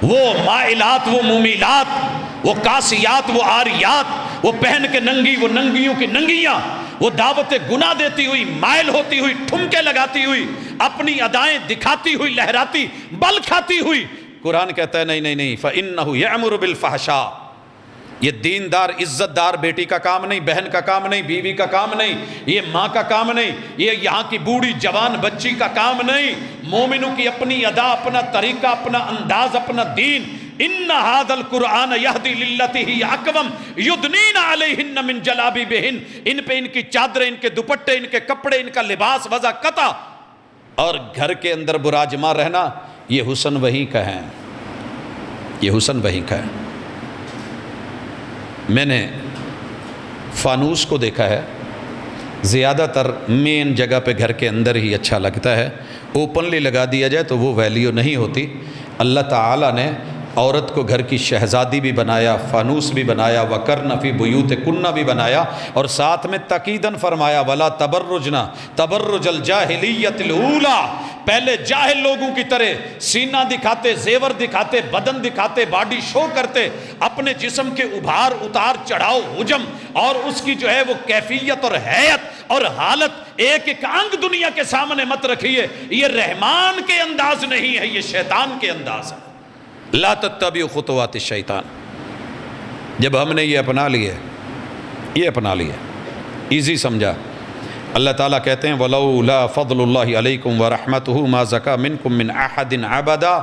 وہ مائلات، وہ مومیلات، وہ کاسیات، وہ آریات، وہ پہن کے ننگی، وہ ننگیوں کی ننگیاں، وہ دعوت گناہ دیتی ہوئی، مائل ہوتی ہوئی، ٹھمکے لگاتی ہوئی، اپنی ادائیں دکھاتی ہوئی، لہراتی، بل کھاتی ہوئی. قرآن کہتا ہے نہیں فإنہ یأمر بالفحشاء. یہ دیندار عزت دار بیٹی کا کام نہیں، بہن کا کام نہیں، بیوی کا کام نہیں، یہ ماں کا کام نہیں، یہ یہاں کی بوڑھی جوان بچی کا کام نہیں. مومنوں کی اپنی ادا، اپنا طریقہ، اپنا انداز، اپنا دین. ان ھذا القرآن یہدی للتی ہی اقوم یدنین علیہن من جلابیبہن. ان پہ ان کی چادریں، ان کے دوپٹے، ان کے کپڑے، ان کا لباس وضع قطع، اور گھر کے اندر براجمان رہنا، یہ حسن وہی کا ہے، یہ حسن وہی کا ہے. میں نے فانوس کو دیکھا ہے، زیادہ تر مین جگہ پہ گھر کے اندر ہی اچھا لگتا ہے. اوپنلی لگا دیا جائے تو وہ ویلیو نہیں ہوتی. اللہ تعالیٰ نے عورت کو گھر کی شہزادی بھی بنایا، فانوس بھی بنایا، وَقَرْنَ فِي بُيُوتِكُنَّ بھی بنایا، اور ساتھ میں تاکیداً فرمایا وَلَا تَبَرُّجْنَ تَبَرُّجَ الْجَاهِلِيَّةِ الْأُولَىٰ. پہلے جاہل لوگوں کی طرح سینہ دکھاتے، زیور دکھاتے، بدن دکھاتے، باڈی شو کرتے، اپنے جسم کے ابھار اتار چڑھاؤ حجم اور اس کی جو ہے وہ کیفیت اور حیت اور حالت، ایک ایک انگ دنیا کے سامنے مت رکھیے. یہ رحمان کے انداز نہیں ہے، یہ شیطان کے انداز ہے. لا تتبعوا خطوات الشیطان. جب ہم نے یہ اپنا لیے ایزی سمجھا. اللہ تعالیٰ کہتے ہیں وَلَوْلَا فَضْلُ اللَّهِ عَلَيْكُمْ وَرَحْمَتُهُ مَا زَكَى مِنْكُمْ مِنْ أَحَدٍ أَبَدًا.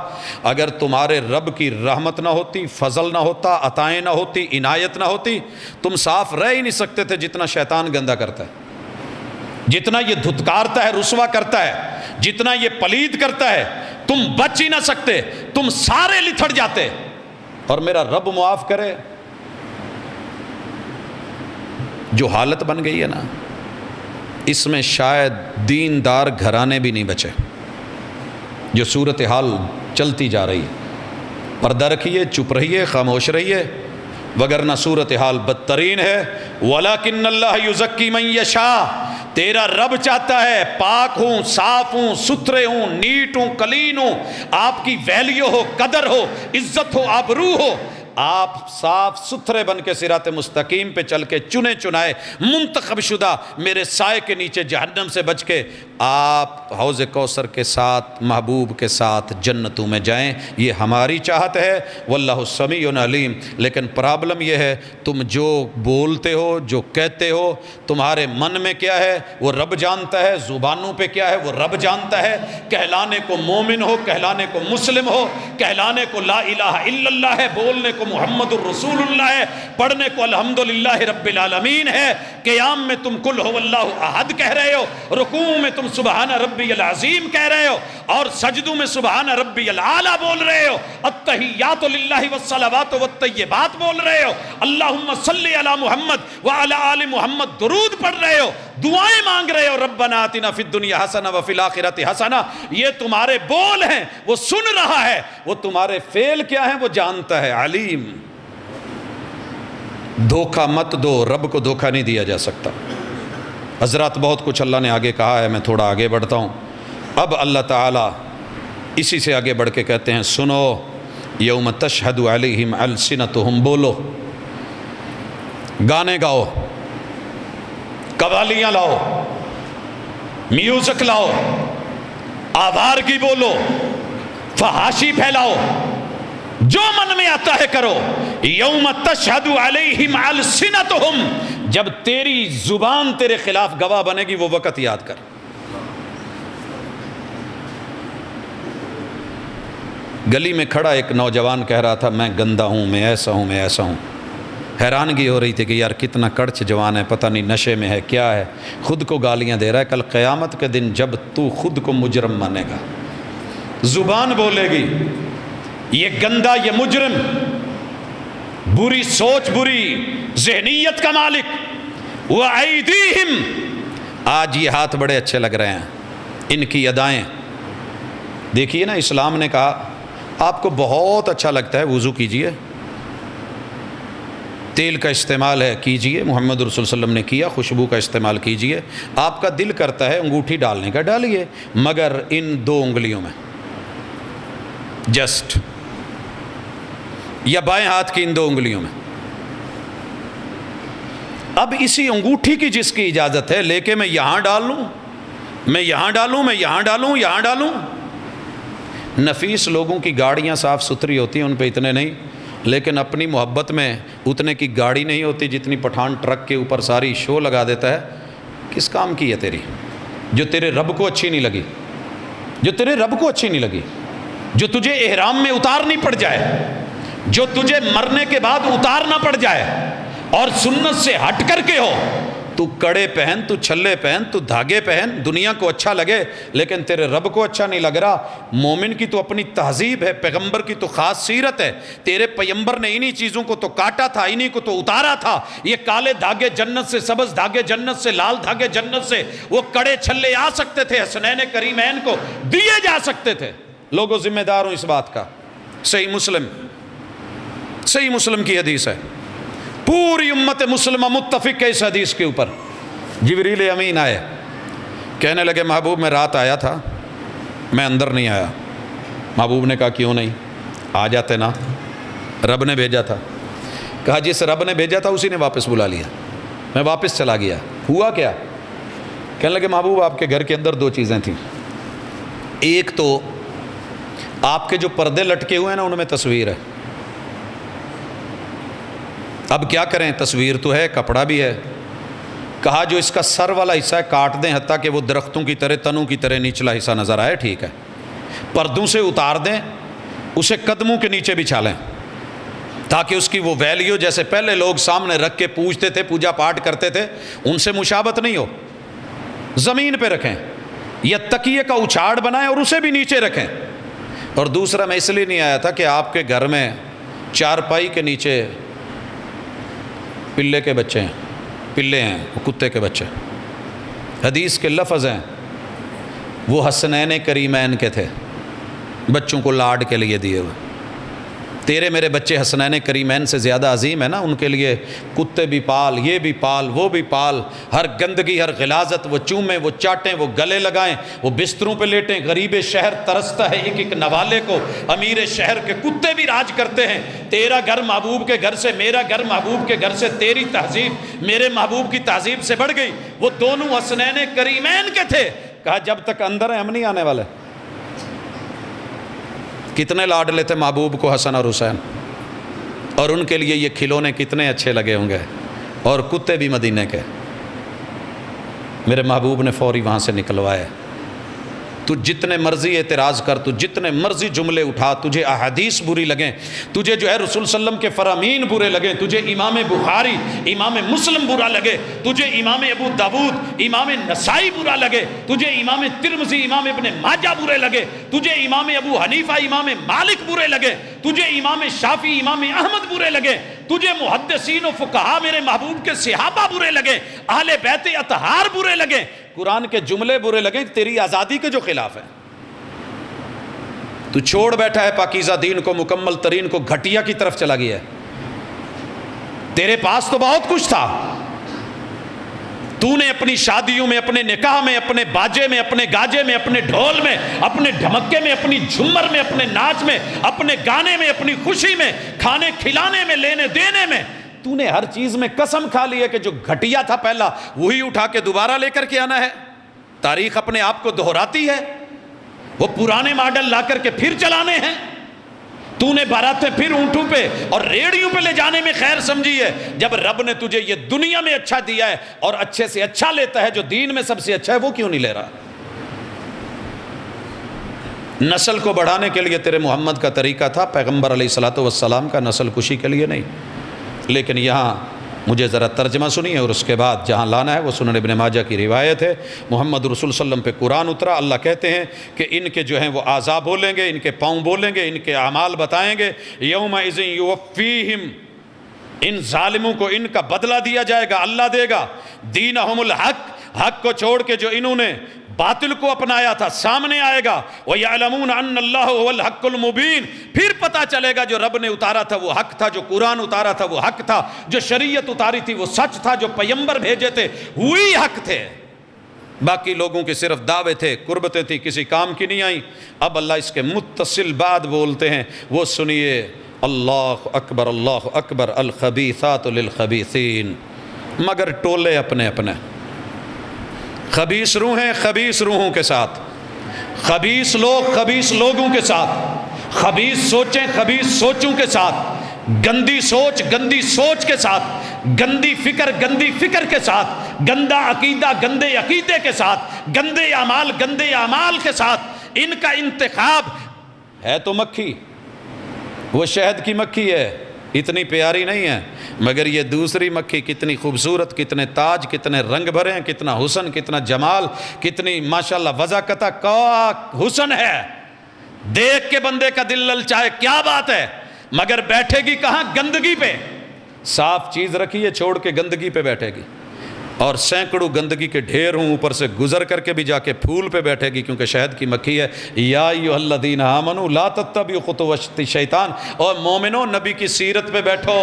اگر تمہارے رب کی رحمت نہ ہوتی، فضل نہ ہوتا، عطائیں نہ ہوتی، عنایت نہ ہوتی، تم صاف رہ ہی نہیں سکتے تھے. جتنا شیطان گندا کرتا ہے، جتنا یہ دھتکارتا ہے، رسوا کرتا ہے، جتنا یہ پلید کرتا ہے، تم بچ ہی نہ سکتے، تم سارے لتھڑ جاتے. اور میرا رب معاف کرے، جو حالت بن گئی ہے نا، اس میں شاید دیندار گھرانے بھی نہیں بچے. جو صورتحال چلتی جا رہی ہے، پردہ رکھیے، چپ رہیے، خاموش رہیے، وگرنہ صورتحال بدترین ہے. وَلَكِنَّ اللَّهَ يُزَكِّي مَن يَشَاءُ. تیرا رب چاہتا ہے پاک ہوں، صاف ہوں، ستھرے ہوں، نیٹ ہوں، کلین ہوں، آپ کی ویلیو ہو، قدر ہو، عزت ہو، آبرو ہو. آپ صاف ستھرے بن کے صراط مستقیم پہ چل کے چنے چنائے منتخب شدہ میرے سائے کے نیچے جہنم سے بچ کے آپ حوض کوثر کے ساتھ محبوب کے ساتھ جنتوں میں جائیں، یہ ہماری چاہت ہے، واللہ سمیع علیم۔ لیکن پرابلم یہ ہے تم جو بولتے ہو، جو کہتے ہو، تمہارے من میں کیا ہے وہ رب جانتا ہے، زبانوں پہ کیا ہے وہ رب جانتا ہے۔ کہلانے کو مومن ہو، کہلانے کو مسلم ہو، کہلانے کو لا الہ الا اللہ ہے، بولنے کو محمد الرسول اللہ ہے، پڑھنے کو الحمدللہ رب العالمین ہے، قیام میں تم قل هو اللہ احد کہہ رہے ہو، رکوع میں تم سبحان ربی العظیم کہہ رہے ہو، اور سجدوں میں سبحان ربی العالی بول رہے ہو، التحیات للہ والصلوات والطیبات بول رہے ہو، اللہم صلی علی محمد وعلی آل محمد درود پڑھ رہے ہو، دعائیں مانگ رہے ہو، ربنا آتنا فی الدنیا حسنہ وفی الآخرۃ حسنہ۔ یہ تمہارے بول ہیں، وہ سن رہا ہے، وہ تمہارے فعل کیا ہیں وہ جانتا ہے، علیم۔ دھوکہ مت دو، رب کو دھوکہ نہیں دیا جا سکتا۔ حضرات بہت کچھ اللہ نے آگے کہا ہے، میں تھوڑا آگے بڑھتا ہوں۔ اب اللہ تعالیٰ اسی سے آگے بڑھ کے کہتے ہیں سنو، یوم تشہد علیہم السنتہم، بولو، گانے گاؤ، قوالیاں لاؤ، میوزک لاؤ، آوارگی بولو، فحاشی پھیلاؤ، جو من میں آتا ہے کرو۔ یوم تشہد علیہم السنتہم، جب تیری زبان تیرے خلاف گواہ بنے گی وہ وقت یاد کر۔ گلی میں کھڑا ایک نوجوان کہہ رہا تھا میں گندا ہوں، میں ایسا ہوں، میں ایسا ہوں۔ حیرانگی ہو رہی تھی کہ یار کتنا کڑچ جوان ہے، پتہ نہیں نشے میں ہے کیا ہے، خود کو گالیاں دے رہا ہے۔ کل قیامت کے دن جب تو خود کو مجرم مانے گا، زبان بولے گی یہ گندا، یہ مجرم، بری سوچ، بری ذہنیت کا مالک، وَأَيْدِيهِمْ، آج یہ ہاتھ بڑے اچھے لگ رہے ہیں، ان کی ادائیں دیکھیے نا۔ اسلام نے کہا آپ کو بہت اچھا لگتا ہے وضو کیجئے، تیل کا استعمال ہے کیجئے، محمد رسول صلی اللہ علیہ وسلم نے کیا، خوشبو کا استعمال کیجئے، آپ کا دل کرتا ہے انگوٹھی ڈالنے کا ڈالیے، مگر ان 2 انگلیوں میں جسٹ، یا بائیں ہاتھ کی ان 2 انگلیوں میں۔ اب اسی انگوٹھی کی جس کی اجازت ہے لے کے میں یہاں ڈال لوں، میں یہاں ڈالوں، میں یہاں ڈالوں، یہاں ڈالوں۔ نفیس لوگوں کی گاڑیاں صاف ستھری ہوتی ہیں، ان پہ اتنے نہیں، لیکن اپنی محبت میں اتنے کی گاڑی نہیں ہوتی جتنی پٹھان ٹرک کے اوپر ساری شو لگا دیتا ہے۔ کس کام کی ہے تیری، جو تیرے رب کو اچھی نہیں لگی، جو تیرے رب کو اچھی نہیں لگی، جو تجھے احرام میں اتارنی پڑ جائے، جو تجھے مرنے کے بعد اتارنا پڑ جائے، اور سنت سے ہٹ کر کے ہو، تو کڑے پہن، تو چھلے پہن، تو دھاگے پہن، دنیا کو اچھا لگے لیکن تیرے رب کو اچھا نہیں لگ رہا۔ مومن کی تو اپنی تہذیب ہے، پیغمبر کی تو خاص سیرت ہے، تیرے پیغمبر نے انہی چیزوں کو تو کاٹا تھا، انہی کو تو اتارا تھا۔ یہ کالے دھاگے جنت سے، سبز دھاگے جنت سے، لال دھاگے جنت سے، وہ کڑے چھلے آ سکتے تھے، حسنین کریمین کو دیے جا سکتے تھے۔ لوگوں ذمہ دار ہوں اس بات کا۔ صحیح مسلم کی حدیث ہے، پوری امت مسلمہ متفق ہے اس حدیث کے اوپر۔ جبریل امین آئے، کہنے لگے محبوب میں رات آیا تھا، میں اندر نہیں آیا۔ محبوب نے کہا کیوں نہیں، آ جاتے نا، رب نے بھیجا تھا۔ کہا جس رب نے بھیجا تھا اسی نے واپس بلا لیا، میں واپس چلا گیا۔ ہوا کیا؟ کہنے لگے محبوب آپ کے گھر کے اندر 2 چیزیں تھیں، ایک تو آپ کے جو پردے لٹکے ہوئے ہیں نا ان میں تصویر ہے۔ اب کیا کریں، تصویر تو ہے، کپڑا بھی ہے۔ کہا جو اس کا سر والا حصہ ہے کاٹ دیں، حتیٰ کہ وہ درختوں کی طرح، تنوں کی طرح نچلا حصہ نظر آئے، ٹھیک ہے۔ پردوں سے اتار دیں، اسے قدموں کے نیچے بچھا لیں، تاکہ اس کی وہ ویلیو جیسے پہلے لوگ سامنے رکھ کے پوجتے تھے، پوجا پاٹ کرتے تھے، ان سے مشابہت نہیں ہو۔ زمین پہ رکھیں یا تکیے کا اچھاڑ بنائیں اور اسے بھی نیچے رکھیں۔ اور دوسرا میں اس لیے نہیں آیا تھا کہ آپ کے گھر میں چارپائی کے نیچے پلے کے بچے ہیں، پلے ہیں، وہ کتے کے بچے۔ حدیث کے لفظ ہیں وہ حسنین کریمین کے تھے، بچوں کو لاڈ کے لیے دیے ہوئے۔ تیرے میرے بچے حسنین کریمین سے زیادہ عظیم ہے نا، ان کے لیے کتے بھی پال، یہ بھی پال، وہ بھی پال، ہر گندگی ہر غلاظت وہ چومیں، وہ چاٹیں، وہ گلے لگائیں، وہ بستروں پہ لیٹیں۔ غریب شہر ترستا ہے ایک ایک نوالے کو، امیر شہر کے کتے بھی راج کرتے ہیں۔ تیرا گھر محبوب کے گھر سے، میرا گھر محبوب کے گھر سے، تیری تہذیب میرے محبوب کی تہذیب سے بڑھ گئی۔ وہ دونوں حسنین کریمین کے تھے، کہا جب تک اندر ہیں ہم نہیں آنے والے۔ کتنے لاڈلے تھے محبوب کو حسن اور حسین، اور ان کے لیے یہ کھلونے کتنے اچھے لگے ہوں گے، اور کتے بھی مدینے کے۔ میرے محبوب نے فوری وہاں سے نکلوائے۔ تو جتنے مرضی اعتراض کر، تو جتنے مرضی جملے اٹھا، تجھے احادیث بری لگیں، تجھے جو ہے رسول صلی اللہ علیہ وسلم کے فرامین برے لگیں، تجھے امام بخاری امام مسلم برا لگے، تجھے امام ابو داود امام نسائی برا لگے، تجھے امام ترمذی امام ابن ماجہ برے لگے، تجھے امام ابو حنیفہ امام مالک برے لگے، تجھے امام شافعی امام احمد برے لگے، تجھے محدثین و فقہا میرے محبوب کے صحابہ برے لگے، اہل بیت اطہار برے لگے، قرآن کے جملے برے لگیں، تیری آزادی کے جو خلاف ہیں۔ تو چھوڑ بیٹھا ہے پاکیزہ دین کو، مکمل ترین کو، گھٹیا کی طرف چلا گیا ہے۔ تیرے پاس تو بہت کچھ تھا، تو نے اپنی شادیوں میں، اپنے نکاح میں، اپنے باجے میں، اپنے گاجے میں، اپنے ڈھول میں، اپنے ڈھمکے میں، اپنی جھمر میں، اپنے ناچ میں، اپنے گانے میں، اپنی خوشی میں، کھانے کھلانے میں، لینے دینے میں، تو نے ہر چیز میں قسم کھا لی ہے کہ جو گھٹیا تھا پہلا وہی اٹھا کے دوبارہ لے کر کے آنا ہے۔ تاریخ اپنے آپ کو دہراتی ہے، وہ پرانے ماڈل لا کر کے پھر چلانے ہیں۔ تو نے باراتیں پھر اونٹوں پہ اور ریڑیوں پہ لے جانے میں خیر سمجھی ہے، جب رب نے تجھے یہ دنیا میں اچھا دیا ہے اور اچھے سے اچھا لیتا ہے، جو دین میں سب سے اچھا ہے وہ کیوں نہیں لے رہا؟ نسل کو بڑھانے کے لیے تیرے محمد کا طریقہ تھا، پیغمبر علیہ الصلوۃ والسلام کا، نسل کشی کے لیے نہیں۔ لیکن یہاں مجھے ذرا ترجمہ سنیے، اور اس کے بعد جہاں لانا ہے وہ سنن ابن ماجہ کی روایت ہے۔ محمد رسول صلی اللہ علیہ وسلم پہ قرآن اترا، اللہ کہتے ہیں کہ ان کے جو ہیں وہ اعضاء بولیں گے، ان کے پاؤں بولیں گے، ان کے اعمال بتائیں گے۔ یومئذ یوفیہم، ان ظالموں کو ان کا بدلہ دیا جائے گا، اللہ دے گا۔ دینہم الحق، حق کو چھوڑ کے جو انہوں نے باطل کو اپنایا تھا سامنے آئے گا۔ وَيَعْلَمُونَ أَنَّ اللَّهُ هُوَ الْحَقُّ الْمُبِينُ، پھر پتہ چلے گا جو رب نے اتارا تھا وہ حق تھا، جو قرآن اتارا تھا وہ حق تھا، جو شریعت اتاری تھی وہ سچ تھا، جو پیمبر بھیجے تھے وہی حق تھے۔ باقی لوگوں کے صرف دعوے تھے، قربتیں تھیں، کسی کام کی نہیں آئیں۔ اب اللہ اس کے متصل بعد بولتے ہیں، وہ سنیے، اللہ اکبر، الخبیثات للخبیثین، مگر ٹولے اپنے اپنے، خبیث روحیں خبیث روحوں کے ساتھ، خبیث لوگ خبیث لوگوں کے ساتھ، خبیث سوچیں خبیث سوچوں کے ساتھ، گندی سوچ گندی سوچ کے ساتھ، گندی فکر گندی فکر کے ساتھ، گندا عقیدہ گندے عقیدے کے ساتھ، گندے اعمال گندے اعمال کے ساتھ۔ ان کا انتخاب ہے تو مکھی، وہ شہد کی مکھی ہے، اتنی پیاری نہیں ہے، مگر یہ دوسری مکھی کتنی خوبصورت، کتنے تاج، کتنے رنگ بھرے ہیں، کتنا حسن، کتنا جمال، کتنی ماشاءاللہ وضاقتہ کا حسن ہے، دیکھ کے بندے کا دل للچائے، کیا بات ہے، مگر بیٹھے گی کہاں؟ گندگی پہ۔ صاف چیز رکھیے، چھوڑ کے گندگی پہ بیٹھے گی، اور سینکڑوں گندگی کے ڈھیر ہوں اوپر سے گزر کر کے بھی جا کے پھول پہ بیٹھے گی، کیونکہ شہد کی مکھی ہے۔ یا ایھا الذین آمنوا لا تتبعوا خطوات الشیطان، اور مومنو نبی کی سیرت پہ بیٹھو،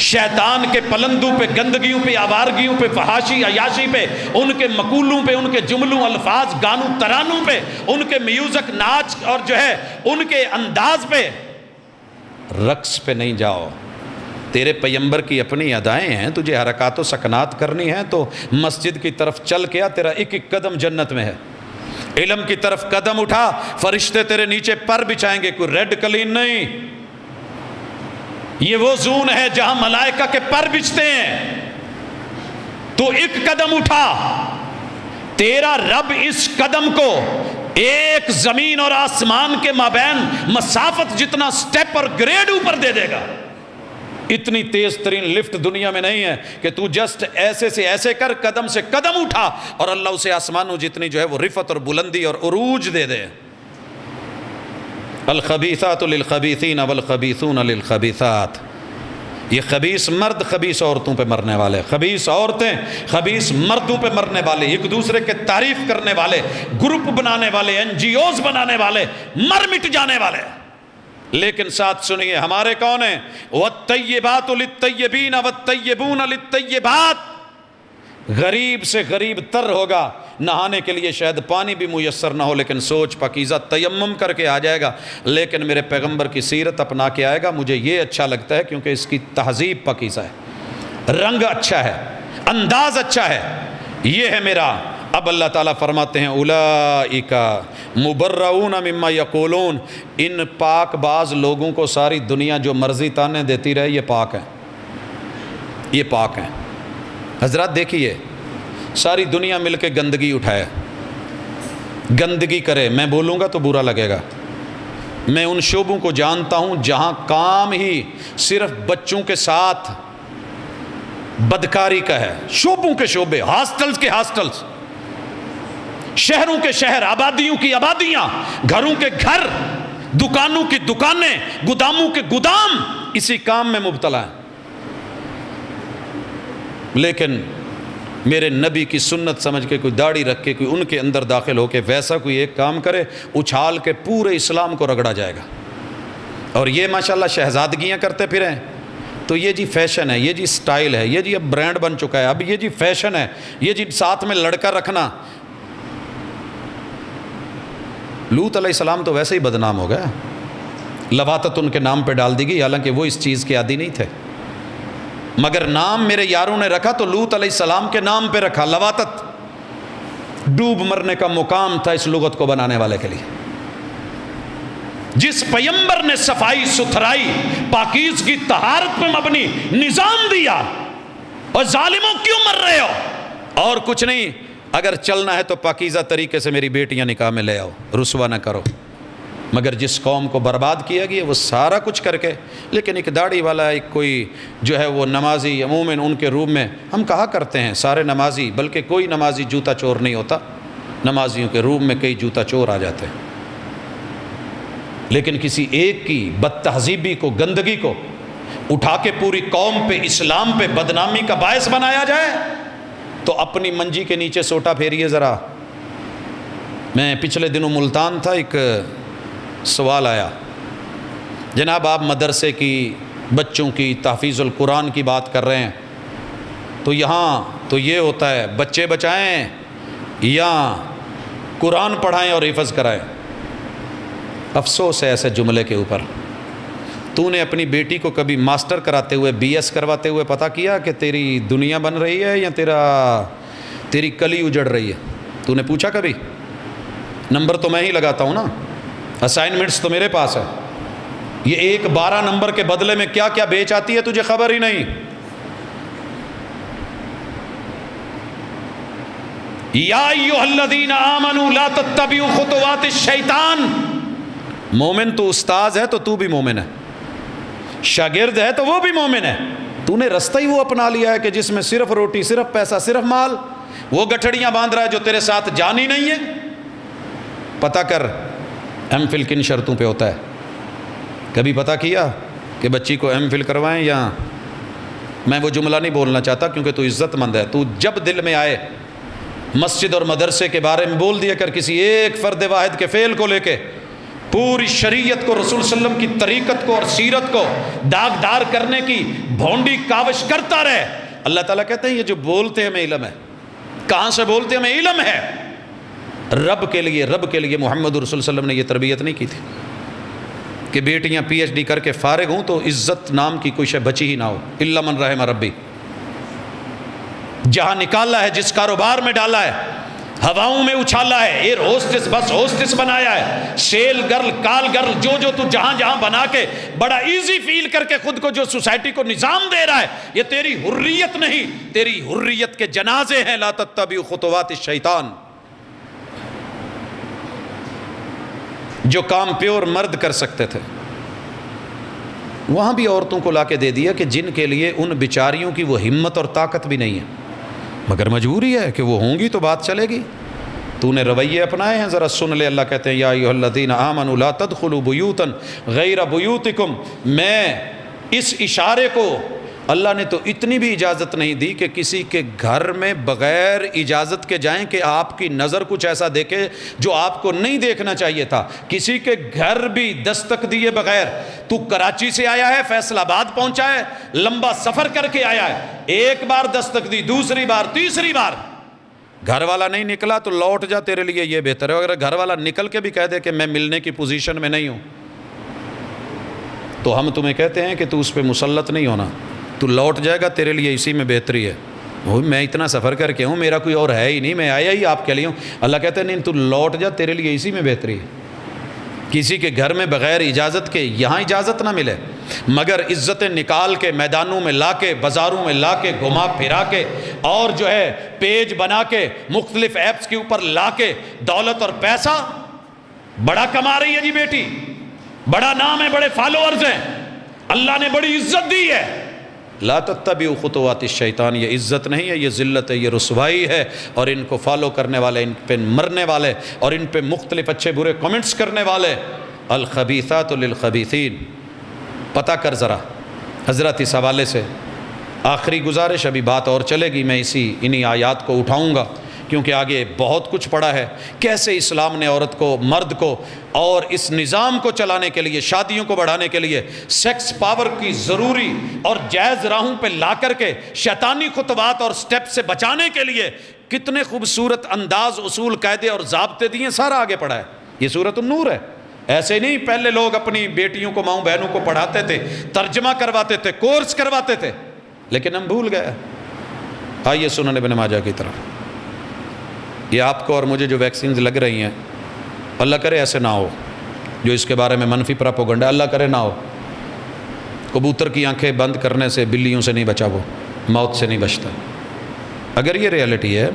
شیطان کے پلندوں پہ، گندگیوں پہ، آوارگیوں پہ، فحاشی عیاشی پہ، ان کے مقولوں پہ، ان کے جملوں الفاظ گانوں ترانوں پہ، ان کے میوزک ناچ اور جو ہے ان کے انداز پہ، رقص پہ نہیں جاؤ۔ تیرے پیمبر کی اپنی ادائیں ہیں، تجھے حرکات و سکنات کرنی ہیں تو مسجد کی طرف چل کے آ، تیرا ایک ایک قدم جنت میں ہے۔ علم کی طرف قدم اٹھا، فرشتے تیرے نیچے پر بچھائیں گے، کوئی ریڈ قلین نہیں۔ یہ وہ زون ہے جہاں ملائکہ کے پر بچھتے ہیں، تو ایک قدم اٹھا، تیرا رب اس قدم کو ایک زمین اور آسمان کے مابین مسافت جتنا سٹیپ اور گریڈ اوپر دے دے گا۔ اتنی تیز ترین لفٹ دنیا میں نہیں ہے کہ تو جسٹ ایسے سے ایسے کر، قدم سے قدم اٹھا، اور اللہ اسے آسمانوں جتنی جو ہے وہ رفعت اور بلندی اور عروج دے دے۔ الخبیثات للخبیثین والخبیثون للخبیثات، یہ خبیث مرد خبیث عورتوں پہ مرنے والے، خبیث عورتیں خبیث مردوں پہ مرنے والے، ایک دوسرے کے تعریف کرنے والے، گروپ بنانے والے، NGOs بنانے والے، مر مٹ جانے والے۔ لیکن ساتھ سنیے ہمارے کون ہیں؟ وَالطَّيِّبَاتُ لِلطَّيِّبِينَ وَالطَّيِّبُونَ لِلطَّيِّبَاتِ. غریب سے غریب تر ہوگا، نہانے کے لیے شاید پانی بھی میسر نہ ہو، لیکن سوچ پاکیزہ تیمم کر کے آ جائے گا، لیکن میرے پیغمبر کی سیرت اپنا کے آئے گا. مجھے یہ اچھا لگتا ہے کیونکہ اس کی تہذیب پاکیزہ ہے، رنگ اچھا ہے، انداز اچھا ہے. یہ ہے میرا. اب اللہ تعالیٰ فرماتے ہیں اولئک مبرؤون مما یقولون. ان پاک باز لوگوں کو ساری دنیا جو مرضی تانے دیتی رہے، یہ پاک ہیں، یہ پاک ہیں. حضرات دیکھیے، ساری دنیا مل کے گندگی اٹھائے، گندگی کرے، میں بولوں گا تو برا لگے گا. میں ان شعبوں کو جانتا ہوں جہاں کام ہی صرف بچوں کے ساتھ بدکاری کا ہے. شعبوں کے شعبے، ہاسٹلز کے ہاسٹلز، شہروں کے شہر، آبادیوں کی آبادیاں، گھروں کے گھر، دکانوں کی دکانیں، گوداموں کے گودام اسی کام میں مبتلا ہیں. لیکن میرے نبی کی سنت سمجھ کے کوئی داڑھی رکھ کے کوئی ان کے اندر داخل ہو کے ویسا کوئی ایک کام کرے، اچھال کے پورے اسلام کو رگڑا جائے گا. اور یہ ماشاءاللہ شہزادگیاں کرتے پھریں تو یہ جی فیشن ہے، یہ جی سٹائل ہے، یہ جی اب برانڈ بن چکا ہے، اب یہ جی فیشن ہے، یہ جی ساتھ میں لڑکا رکھنا. لوط علیہ السلام تو ویسے ہی بدنام ہو گیا، لواطت ان کے نام پہ ڈال دی گئی، حالانکہ وہ اس چیز کے عادی نہیں تھے، مگر نام میرے یاروں نے رکھا تو لوط علیہ السلام کے نام پہ رکھا. لواطت ڈوب مرنے کا مقام تھا اس لغت کو بنانے والے کے لیے. جس پیمبر نے صفائی ستھرائی پاکیزگی طہارت پہ مبنی نظام دیا، اور ظالموں کیوں مر رہے ہو؟ اور کچھ نہیں، اگر چلنا ہے تو پاکیزہ طریقے سے میری بیٹیاں نکاح میں لے آؤ، رسوا نہ کرو. مگر جس قوم کو برباد کیا گیا وہ سارا کچھ کر کے، لیکن ایک داڑھی والا، ایک کوئی جو ہے وہ نمازی، عموماً ان کے روم میں ہم کہا کرتے ہیں سارے نمازی، بلکہ کوئی نمازی جوتا چور نہیں ہوتا، نمازیوں کے روم میں کئی جوتا چور آ جاتے ہیں. لیکن کسی ایک کی بد تہذیبی کو، گندگی کو اٹھا کے پوری قوم پہ، اسلام پہ بدنامی کا باعث بنایا جائے تو اپنی منجی کے نیچے سوٹا پھیریے ذرا. میں پچھلے دنوں ملتان تھا، ایک سوال آیا، جناب آپ مدرسے کی بچوں کی تحفیظ القرآن کی بات کر رہے ہیں، تو یہاں تو یہ ہوتا ہے بچے بچائیں یا قرآن پڑھائیں اور حفظ کرائیں. افسوس ہے ایسے جملے کے اوپر. تو نے اپنی بیٹی کو کبھی ماسٹر کراتے ہوئے، بی ایس کرواتے ہوئے پتہ کیا کہ تیری دنیا بن رہی ہے یا تیری کلی اجڑ رہی ہے؟ تو نے پوچھا کبھی؟ نمبر تو میں ہی لگاتا ہوں نا، اسائنمنٹس تو میرے پاس ہے. یہ 12 نمبر کے بدلے میں کیا کیا بیچ آتی ہے تجھے خبر ہی نہیں. یا ایھا الذین آمنوا لا تتبعوا خطوات الشیطان. مومن تو استاذ ہے تو تو بھی مومن ہے، شاگرد ہے تو وہ بھی مومن ہے. تو نے رستہ ہی وہ اپنا لیا ہے کہ جس میں صرف روٹی، صرف پیسہ، صرف مال، وہ گٹھڑیاں باندھ رہا ہے جو تیرے ساتھ جان ہی نہیں ہے. پتہ کر ایم فل کن شرطوں پہ ہوتا ہے. کبھی پتہ کیا کہ بچی کو ایم فل کروائیں؟ یا میں وہ جملہ نہیں بولنا چاہتا کیونکہ تو عزت مند ہے، تو جب دل میں آئے مسجد اور مدرسے کے بارے میں بول دیا کر، کسی ایک فرد واحد کے فعل کو لے کے پوری شریعت کو، رسول صلی اللہ علیہ وسلم کی طریقت کو اور سیرت کو داغدار کرنے کی بھونڈی کاوش کرتا رہے. اللہ تعالیٰ کہتے ہیں یہ جو بولتے ہیں ہمیں علم ہے. کہاں سے بولتے ہیں؟ ہمیں علم ہے. رب کے لیے محمد رسول صلی اللہ علیہ وسلم نے یہ تربیت نہیں کی تھی کہ بیٹیاں پی ایچ ڈی کر کے فارغ ہوں تو عزت نام کی کوئی شے بچی ہی نہ ہو. الا من رحم ربی. جہاں نکالا ہے، جس کاروبار میں ڈالا ہے، ہواؤں میں اچھالا ہے، ایئر ہوسٹس بس ہوسٹس بنایا ہے، سیل گرل، کال گرل، جو تو جہاں بنا کے بڑا ایزی فیل کر کے خود کو جو سوسائٹی کو نظام دے رہا ہے، یہ تیری حریت نہیں، تیری حریت کے جنازے ہیں. لا تتبعوا خطوات الشیطان. جو کام پیور مرد کر سکتے تھے وہاں بھی عورتوں کو لا کے دے دیا کہ جن کے لیے ان بیچاریوں کی وہ ہمت اور طاقت بھی نہیں ہے، مگر مجبوری ہے کہ وہ ہوں گی تو بات چلے گی. تو نے رویے اپنائے ہیں، ذرا سن لے. اللہ کہتے ہیں یا ایھا الذین آمنوا لا تدخلوا بیوتا غیر بیوتکم. میں اس اشارے کو اللہ نے تو اتنی بھی اجازت نہیں دی کہ کسی کے گھر میں بغیر اجازت کے جائیں کہ آپ کی نظر کچھ ایسا دیکھے جو آپ کو نہیں دیکھنا چاہیے تھا. کسی کے گھر بھی دستک دیے بغیر، تو کراچی سے آیا ہے، فیصل آباد پہنچا ہے، لمبا سفر کر کے آیا ہے، ایک بار دستک دی، دوسری بار، تیسری بار، گھر والا نہیں نکلا تو لوٹ جا، تیرے لیے یہ بہتر ہے. اگر گھر والا نکل کے بھی کہہ دے کہ میں ملنے کی پوزیشن میں نہیں ہوں، تو ہم تمہیں کہتے ہیں کہ تو اس پہ مسلط نہیں ہونا، تو لوٹ جائے گا، تیرے لیے اسی میں بہتری ہے. میں اتنا سفر کر کے ہوں، میرا کوئی اور ہے ہی نہیں، میں آیا ہی آپ کے لیے ہوں. اللہ کہتے ہیں نہیں، تو لوٹ جا، تیرے لیے اسی میں بہتری ہے. کسی کے گھر میں بغیر اجازت کے یہاں اجازت نہ ملے، مگر عزتیں نکال کے میدانوں میں لا کے، بازاروں میں لا کے، گھما پھرا کے، اور جو ہے پیج بنا کے مختلف ایپس کے اوپر لا کے دولت اور پیسہ بڑا کما رہی ہے جی بیٹی، بڑا نام ہے، بڑے فالوورز ہیں، اللہ نے بڑی عزت دی ہے. لا تتبعوا خطوات الشیطان، یہ عزت نہیں ہے، یہ ذلت ہے، یہ رسوائی ہے. اور ان کو فالو کرنے والے، ان پہ مرنے والے اور ان پہ مختلف اچھے برے کمنٹس کرنے والے، الخبیثات للخبیثین. پتہ کر ذرا حضرت اس حوالے سے. آخری گزارش، ابھی بات اور چلے گی، میں انہی آیات کو اٹھاؤں گا کیونکہ آگے بہت کچھ پڑا ہے. کیسے اسلام نے عورت کو، مرد کو اور اس نظام کو چلانے کے لیے، شادیوں کو بڑھانے کے لیے سیکس پاور کی ضروری اور جائز راہوں پہ لا کر کے شیطانی خطوات اور سٹیپ سے بچانے کے لیے کتنے خوبصورت انداز، اصول، قاعدے اور ضابطے دیے، سارا آگے پڑا ہے. یہ سورۃ النور ہے. ایسے نہیں پہلے لوگ اپنی بیٹیوں کو، ماؤں بہنوں کو پڑھاتے تھے، ترجمہ کرواتے تھے، کورس کرواتے تھے، لیکن ہم بھول گئے. آئیے سنن ابن ماجہ کی طرف. یہ آپ کو اور مجھے جو ویکسینز لگ رہی ہیں، اللہ کرے ایسے نہ ہو، جو اس کے بارے میں منفی پراپوگنڈا، اللہ کرے نہ ہو. کبوتر کی آنکھیں بند کرنے سے بلیوں سے نہیں بچا، وہ موت سے نہیں بچتا. اگر یہ ریالٹی ہے،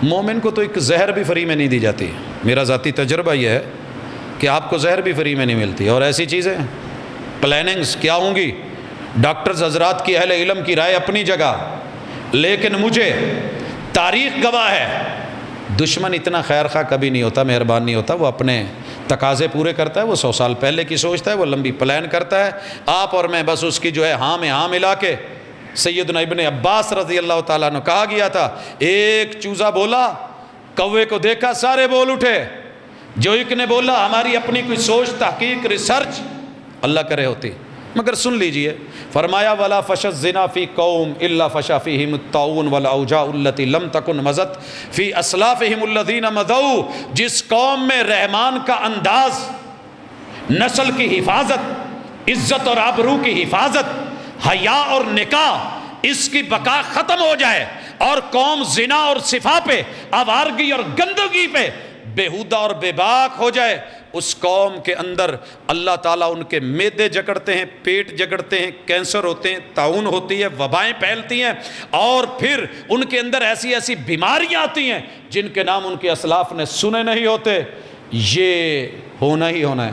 مومن کو تو ایک زہر بھی فری میں نہیں دی جاتی. میرا ذاتی تجربہ یہ ہے کہ آپ کو زہر بھی فری میں نہیں ملتی. اور ایسی چیزیں پلاننگز کیا ہوں گی، ڈاکٹرز حضرات کی، اہل علم کی رائے اپنی جگہ، لیکن مجھے تاریخ گواہ ہے دشمن اتنا خیر خواہ کبھی نہیں ہوتا، مہربان نہیں ہوتا. وہ اپنے تقاضے پورے کرتا ہے، وہ 100 سال پہلے کی سوچتا ہے، وہ لمبی پلان کرتا ہے. آپ اور میں بس اس کی جو ہے ہاں میں ہاں ملا کے. سیدنا ابن عباس رضی اللہ تعالیٰ عنہ کہا گیا تھا، ایک چوزا بولا، کوے کو دیکھا، سارے بول اٹھے. جو ایک نے بولا، ہماری اپنی کوئی سوچ، تحقیق، ریسرچ اللہ کرے ہوتی. مگر سن لیجئے، فرمایا وَلَا فَشَ الزِّنَا فِي قَوْمٍ إِلَّا فَشَا فِيهِمُ الطَّاعُونُ وَالْأَوْجَاعُ الَّتِي لَمْ تَكُنْ مَضَتْ فِي أَسْلَافِهِمُ الَّذِينَ مَضَوْا. جس قوم میں رحمان کا انداز، نسل کی حفاظت، عزت اور آبرو کی حفاظت، حیا اور نکاح، اس کی بقا ختم ہو جائے، اور قوم زنا اور صفا پہ، آوارگی اور گندگی پہ بےہودہ اور بے باک ہو جائے، اس قوم کے اندر اللہ تعالیٰ ان کے معدے جکڑتے ہیں، پیٹ جکڑتے ہیں، کینسر ہوتے ہیں، طاعون ہوتی ہے، وبائیں پھیلتی ہیں، اور پھر ان کے اندر ایسی ایسی بیماریاں آتی ہیں جن کے نام ان کے اسلاف نے سنے نہیں ہوتے. یہ ہونا ہی ہونا ہے،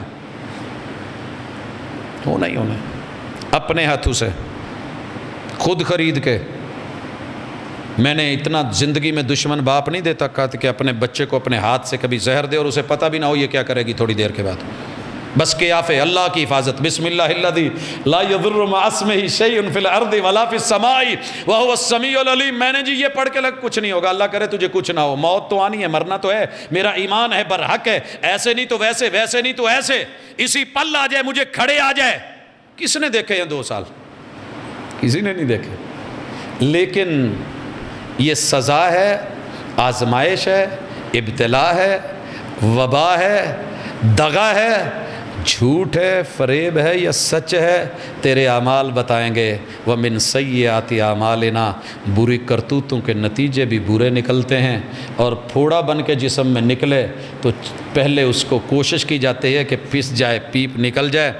ہونا ہی ہونا ہے. اپنے ہاتھوں سے خود خرید کے. میں نے اتنا زندگی میں دشمن باپ نہیں دیتا کہا کہ اپنے بچے کو اپنے ہاتھ سے کبھی زہر دے اور اسے پتہ بھی نہ ہو یہ کیا کرے گی تھوڑی دیر کے بعد. بس قیافے، اللہ کی حفاظت، بسم اللہ الذی لا یضر مع اسمہ شیء فی الارض ولا فی السماء وہو السمیع العلیم. میں نے جی یہ پڑھ کے لگ کچھ نہیں ہوگا، اللہ کرے تجھے کچھ نہ ہو. موت تو آنی ہے، مرنا تو ہے، میرا ایمان ہے، برحق ہے، ایسے نہیں تو ویسے، ویسے نہیں تو ایسے، اسی پل آ جائے، مجھے کھڑے آ جائے. کس نے دیکھے ہیں 2 سال؟ کسی نے نہیں دیکھے. لیکن یہ سزا ہے، آزمائش ہے، ابتلا ہے، وبا ہے، دغا ہے، جھوٹ ہے، فریب ہے یا سچ ہے، تیرے اعمال بتائیں گے. وَمِن سَیِّئَاتِ أَعْمَالِنَا. بری کرتوتوں کے نتیجے بھی برے نکلتے ہیں. اور پھوڑا بن کے جسم میں نکلے تو پہلے اس کو کوشش کی جاتی ہے کہ پس جائے، پیپ نکل جائے،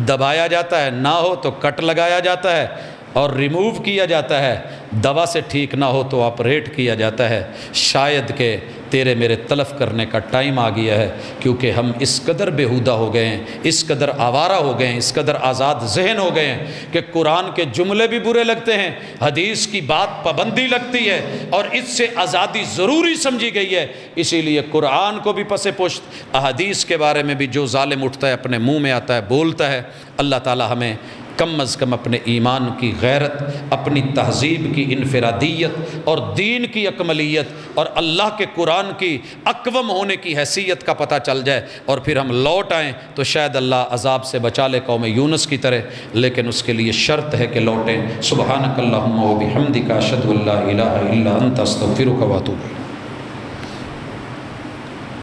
دبایا جاتا ہے، نہ ہو تو کٹ لگایا جاتا ہے اور ریموو کیا جاتا ہے. دوا سے ٹھیک نہ ہو تو آپریٹ کیا جاتا ہے. شاید کہ تیرے میرے تلف کرنے کا ٹائم آ گیا ہے، کیونکہ ہم اس قدر بےہودہ ہو گئے ہیں، اس قدر آوارہ ہو گئے ہیں، اس قدر آزاد ذہن ہو گئے ہیں کہ قرآن کے جملے بھی برے لگتے ہیں، حدیث کی بات پابندی لگتی ہے، اور اس سے آزادی ضروری سمجھی گئی ہے. اسی لیے قرآن کو بھی پس پشت، احادیث کے بارے میں بھی جو ظالم اٹھتا ہے اپنے منہ میں آتا ہے بولتا ہے. اللہ تعالی ہمیں کم از کم اپنے ایمان کی غیرت، اپنی تہذیب کی انفرادیت اور دین کی اکملیت اور اللہ کے قرآن کی اقوم ہونے کی حیثیت کا پتہ چل جائے، اور پھر ہم لوٹ آئیں تو شاید اللہ عذاب سے بچا لے قوم یونس کی طرح، لیکن اس کے لیے شرط ہے کہ لوٹیں۔ سبحانک اللہم و بحمدک اشہد ان لا الہ الا انت استغفرک و اتوب الیک۔